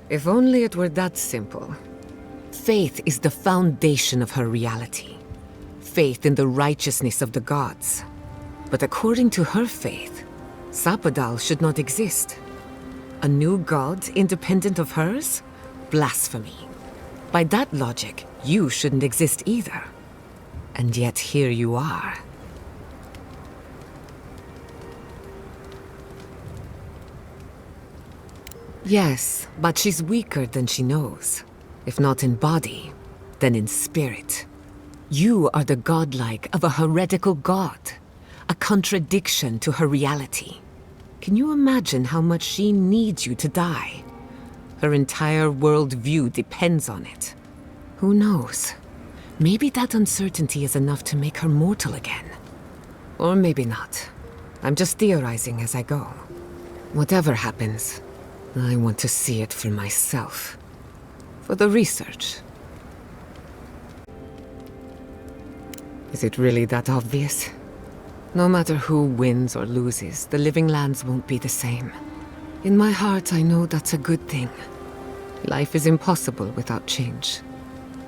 If only it were that simple. Faith is the foundation of her reality. Faith in the righteousness of the gods. But according to her faith, Sapadal should not exist. A new god independent of hers? Blasphemy. By that logic, you shouldn't exist either. And yet here you are. Yes, but she's weaker than she knows. If not in body, then in spirit. You are the godlike of a heretical god. A contradiction to her reality. Can you imagine how much she needs you to die? Her entire worldview depends on it. Who knows? Maybe that uncertainty is enough to make her mortal again. Or maybe not. I'm just theorizing as I go. Whatever happens, I want to see it for myself. For the research. Is it really that obvious? No matter who wins or loses, the Living Lands won't be the same. In my heart, I know that's a good thing. Life is impossible without change.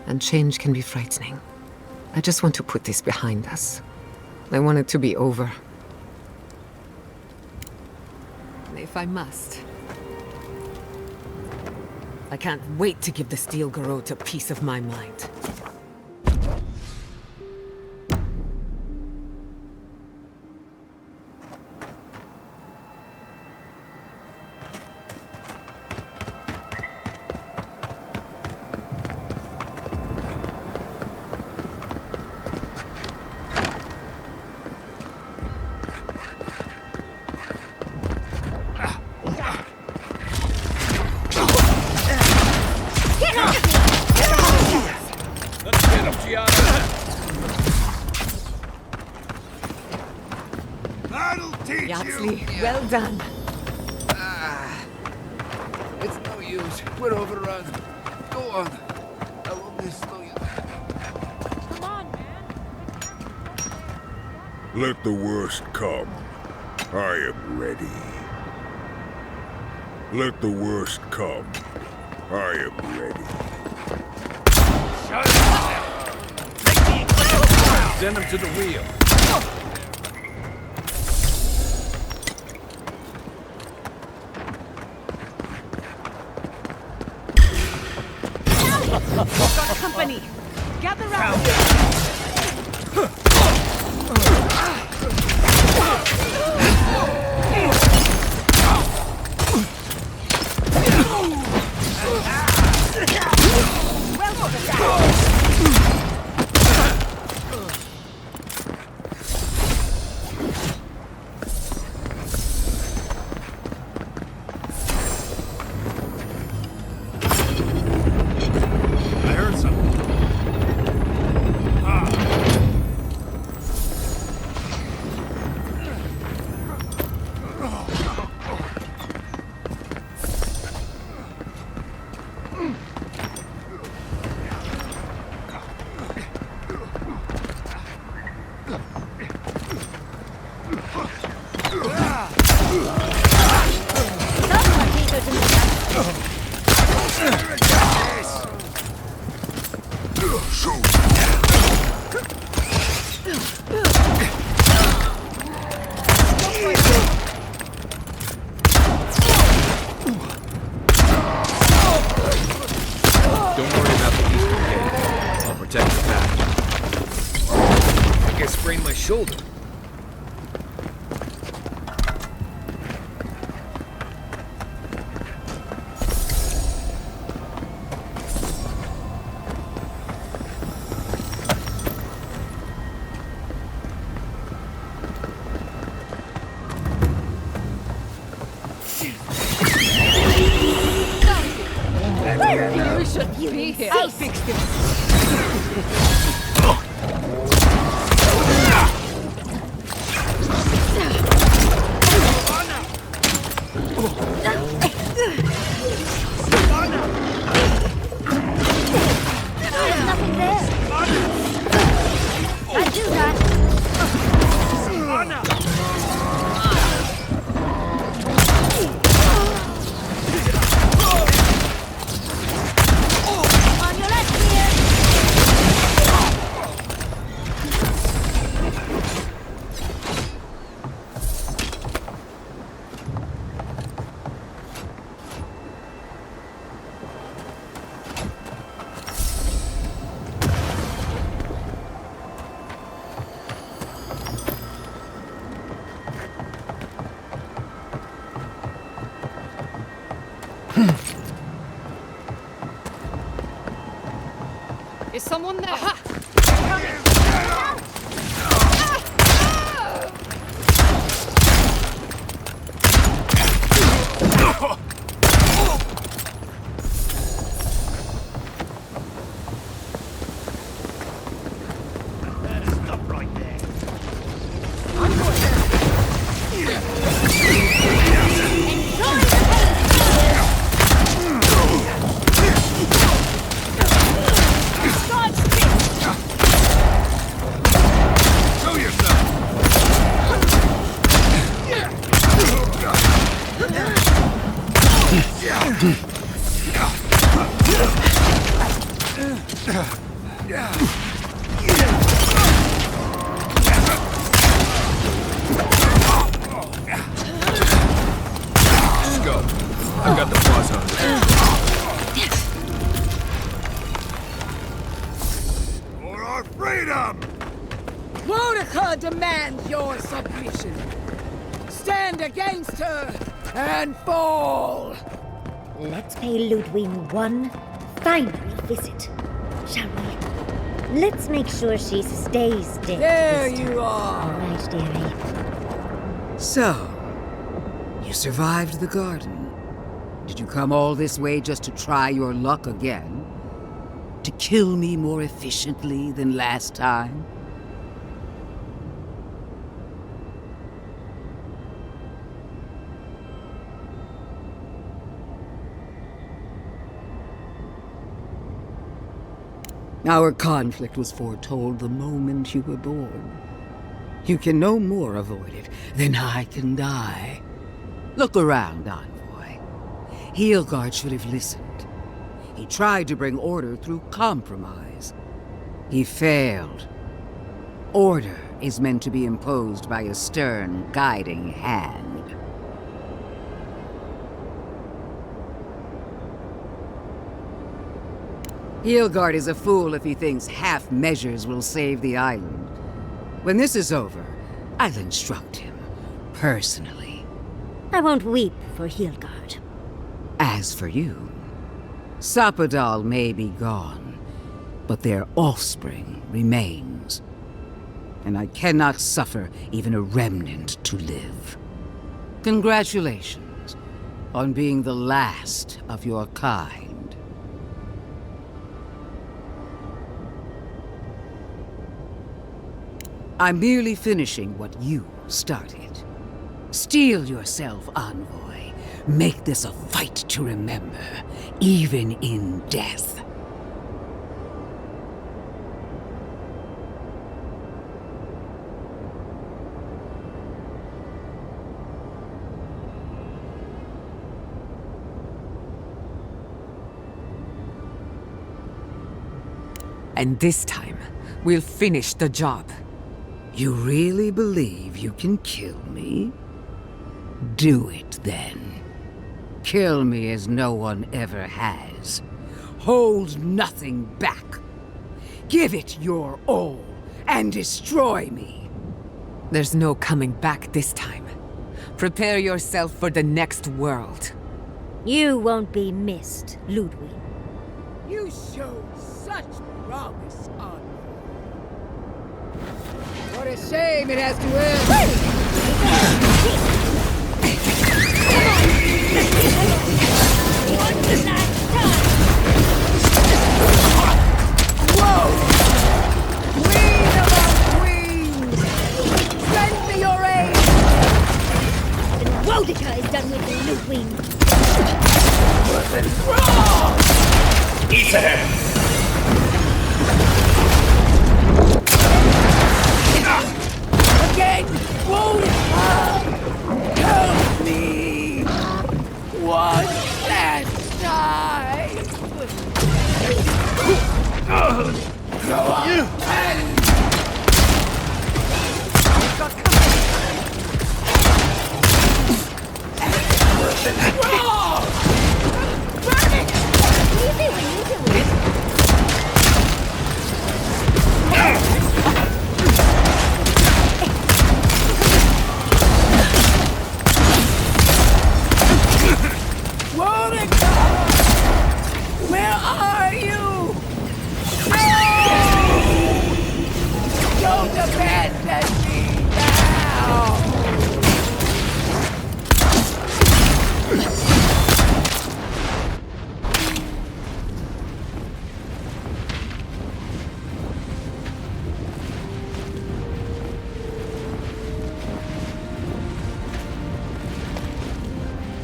And change can be frightening. I just want to put this behind us. I want it to be over. If I must. I can't wait to give the Steel Garrote a piece of my mind. That'll teach Yaxley, you! well done. It's no use. We're overrun. Go on. I won't be slow you. Come on, man. Let the worst come. I am ready. Let the worst come. I am ready. Shut up! Send him to the wheel. We've got company. Gather round. Shoulder. We should be here. I'll fix this. Is someone there? Aha! Stop right there. I've got the paws on For our freedom! Mordecai demands your submission. Stand against her and fall. Let's pay Ludwig one final visit, shall we? Let's make sure she stays dead. There this you time. are. All right, dearie. So, you survived the garden. Did you come all this way just to try your luck again? To kill me more efficiently than last time? Our conflict was foretold the moment you were born. You can no more avoid it than I can die. Look around, Envoy. Heelguard should have listened. He tried to bring order through compromise. He failed. Order is meant to be imposed by a stern, guiding hand. Heelguard is a fool if he thinks half measures will save the island. When this is over, I'll instruct him, personally. I won't weep for Heelguard. As for you, Sapadal may be gone, but their offspring remains. And I cannot suffer even a remnant to live. Congratulations on being the last of your kind. I'm merely finishing what you started. Steel yourself, Envoy. Make this a fight to remember, even in death. And this time, we'll finish the job. You really believe you can kill me? Do it then. Kill me as no one ever has. Hold nothing back. Give it your all and destroy me. There's no coming back this time. Prepare yourself for the next world. You won't be missed, Ludwig. You showed such promise, Envoy. What a shame it has to end! Whoa! Queen among queens! Send me your aid! And Wodica is done with you, Ludwig. Eat him! Again! Wodica! Help me! One last time! Go on! And... Where are you? Don't abandon me now!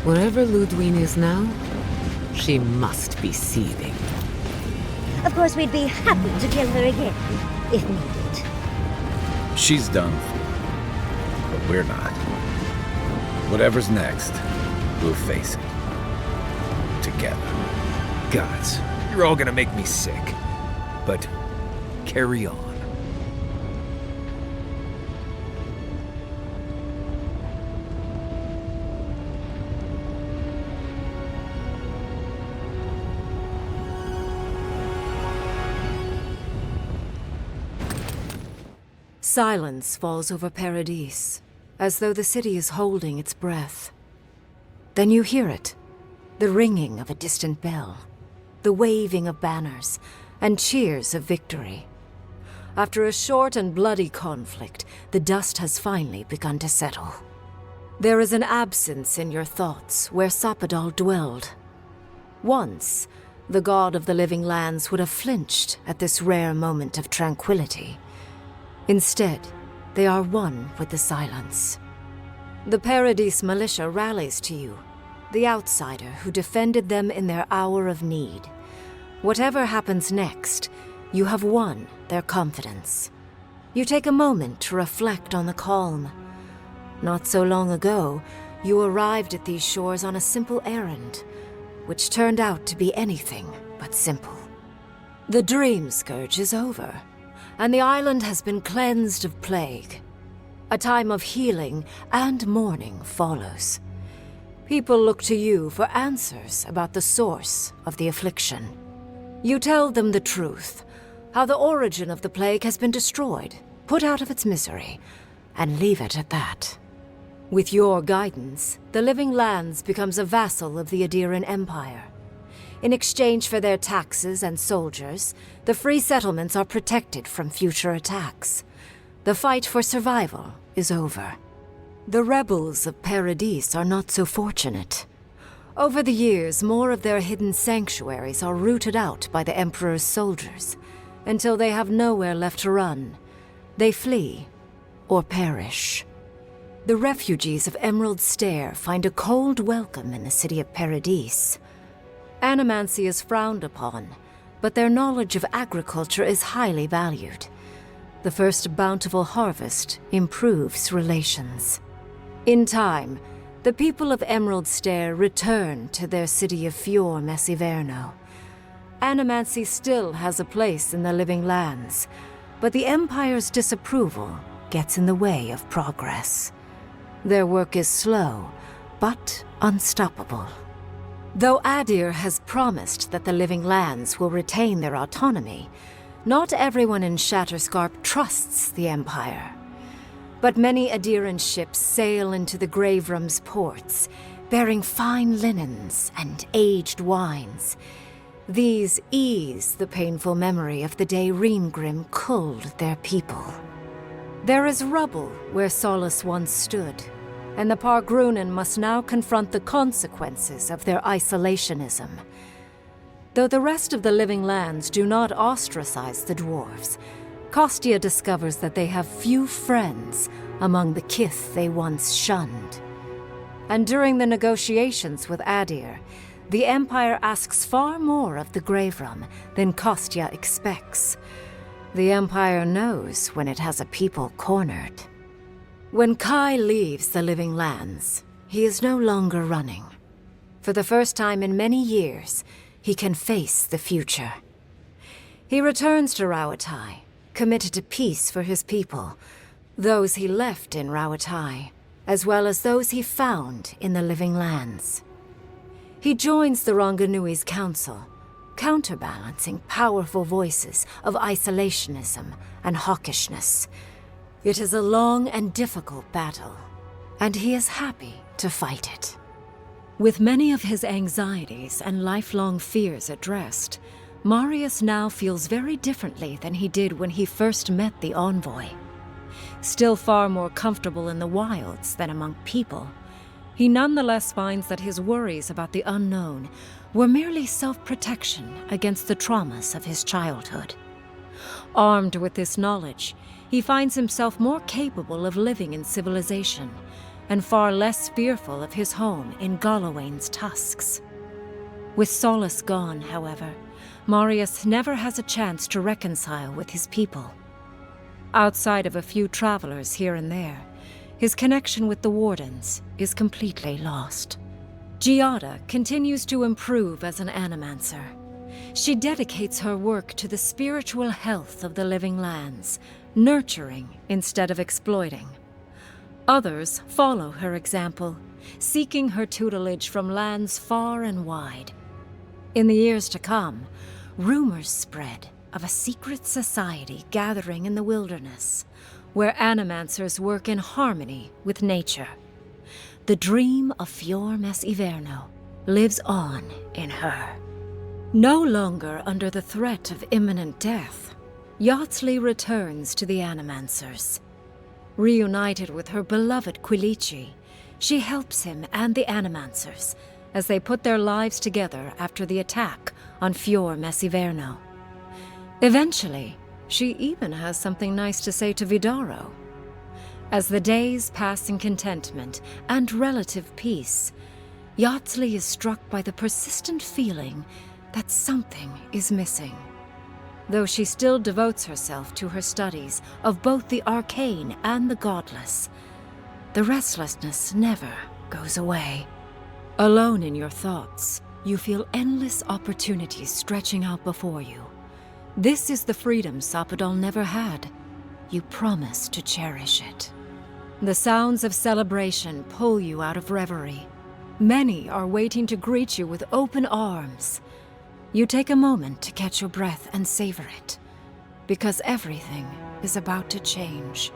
Wherever Ludwig is now, she must be seething. Of course, we'd be happy to kill her again, if needed. She's done for, but we're not. Whatever's next, we'll face it. Together. Gods, you're all gonna make me sick. But carry on. Silence falls over Paradise, as though the city is holding its breath. Then you hear it, the ringing of a distant bell, the waving of banners, and cheers of victory. After a short and bloody conflict, the dust has finally begun to settle. There is an absence in your thoughts where Sapadal dwelled. Once, the god of the living lands would have flinched at this rare moment of tranquility. Instead, they are one with the silence. The Paradise militia rallies to you, the outsider who defended them in their hour of need. Whatever happens next, You have won their confidence. You take a moment to reflect on the calm. Not so long ago, you arrived at these shores on a simple errand, which turned out to be anything but simple. The dream scourge is over, and the island has been cleansed of plague. A time of healing and mourning follows. People look to you for answers about the source of the affliction. You tell them the truth, how the origin of the plague has been destroyed, put out of its misery, and leave it at that. With your guidance, the Living Lands becomes a vassal of the Adiran Empire. In exchange for their taxes and soldiers, the free settlements are protected from future attacks. The fight for survival is over. The rebels of Paradis are not so fortunate. Over the years, more of their hidden sanctuaries are rooted out by the Emperor's soldiers, until they have nowhere left to run. They flee, or perish. The refugees of Emerald Stair find a cold welcome in the city of Paradis. Animancy is frowned upon, but their knowledge of agriculture is highly valued. The first bountiful harvest improves relations. In time, the people of Emerald Stair return to their city of Fior Messiverno. Animancy still has a place in the Living Lands, but the Empire's disapproval gets in the way of progress. Their work is slow, but unstoppable. Though Adir has promised that the Living Lands will retain their autonomy, not everyone in Shatterscarp trusts the Empire. But many Adiran ships sail into the Graveroom's ports, bearing fine linens and aged wines. These ease the painful memory of the day Reamgrim culled their people. There is rubble where Solace once stood, and the Pargrunen must now confront the consequences of their isolationism. Though the rest of the Living Lands do not ostracize the dwarves, Kostia discovers that they have few friends among the kith they once shunned. And during the negotiations with Adir, the Empire asks far more of the Graveroom than Kostia expects. The Empire knows when it has a people cornered. When Kai leaves the Living Lands, he is no longer running. For the first time in many years, he can face the future. He returns to Rauatai, committed to peace for his people, those he left in Rauatai, as well as those he found in the Living Lands. He joins the Ronganui's council, counterbalancing powerful voices of isolationism and hawkishness. It is a long and difficult battle, and he is happy to fight it. With many of his anxieties and lifelong fears addressed, Marius now feels very differently than he did when he first met the envoy. Still far more comfortable in the wilds than among people, he nonetheless finds that his worries about the unknown were merely self-protection against the traumas of his childhood. Armed with this knowledge, he finds himself more capable of living in civilization, and far less fearful of his home in Galawain's tusks. With Solace gone, however, Marius never has a chance to reconcile with his people. Outside of a few travelers here and there, his connection with the Wardens is completely lost. Giada continues to improve as an animancer. She dedicates her work to the spiritual health of the Living Lands, nurturing instead of exploiting. Others follow her example, seeking her tutelage from lands far and wide. In the years to come, rumors spread of a secret society gathering in the wilderness, where animancers work in harmony with nature. The dream of Fior Messiverno lives on in her. No longer under the threat of imminent death, Yatsley returns to the Animancers. Reunited with her beloved Quilici, she helps him and the Animancers as they put their lives together after the attack on Fior Messiverno. Eventually, she even has something nice to say to Vidaro. As the days pass in contentment and relative peace, Yatsley is struck by the persistent feeling that something is missing. though she still devotes herself to her studies of both the arcane and the godless. The restlessness never goes away. Alone in your thoughts, you feel endless opportunities stretching out before you. This is the freedom Sapadol never had. You promise to cherish it. The sounds of celebration pull you out of reverie. Many are waiting to greet you with open arms. You take a moment to catch your breath and savor it, because everything is about to change.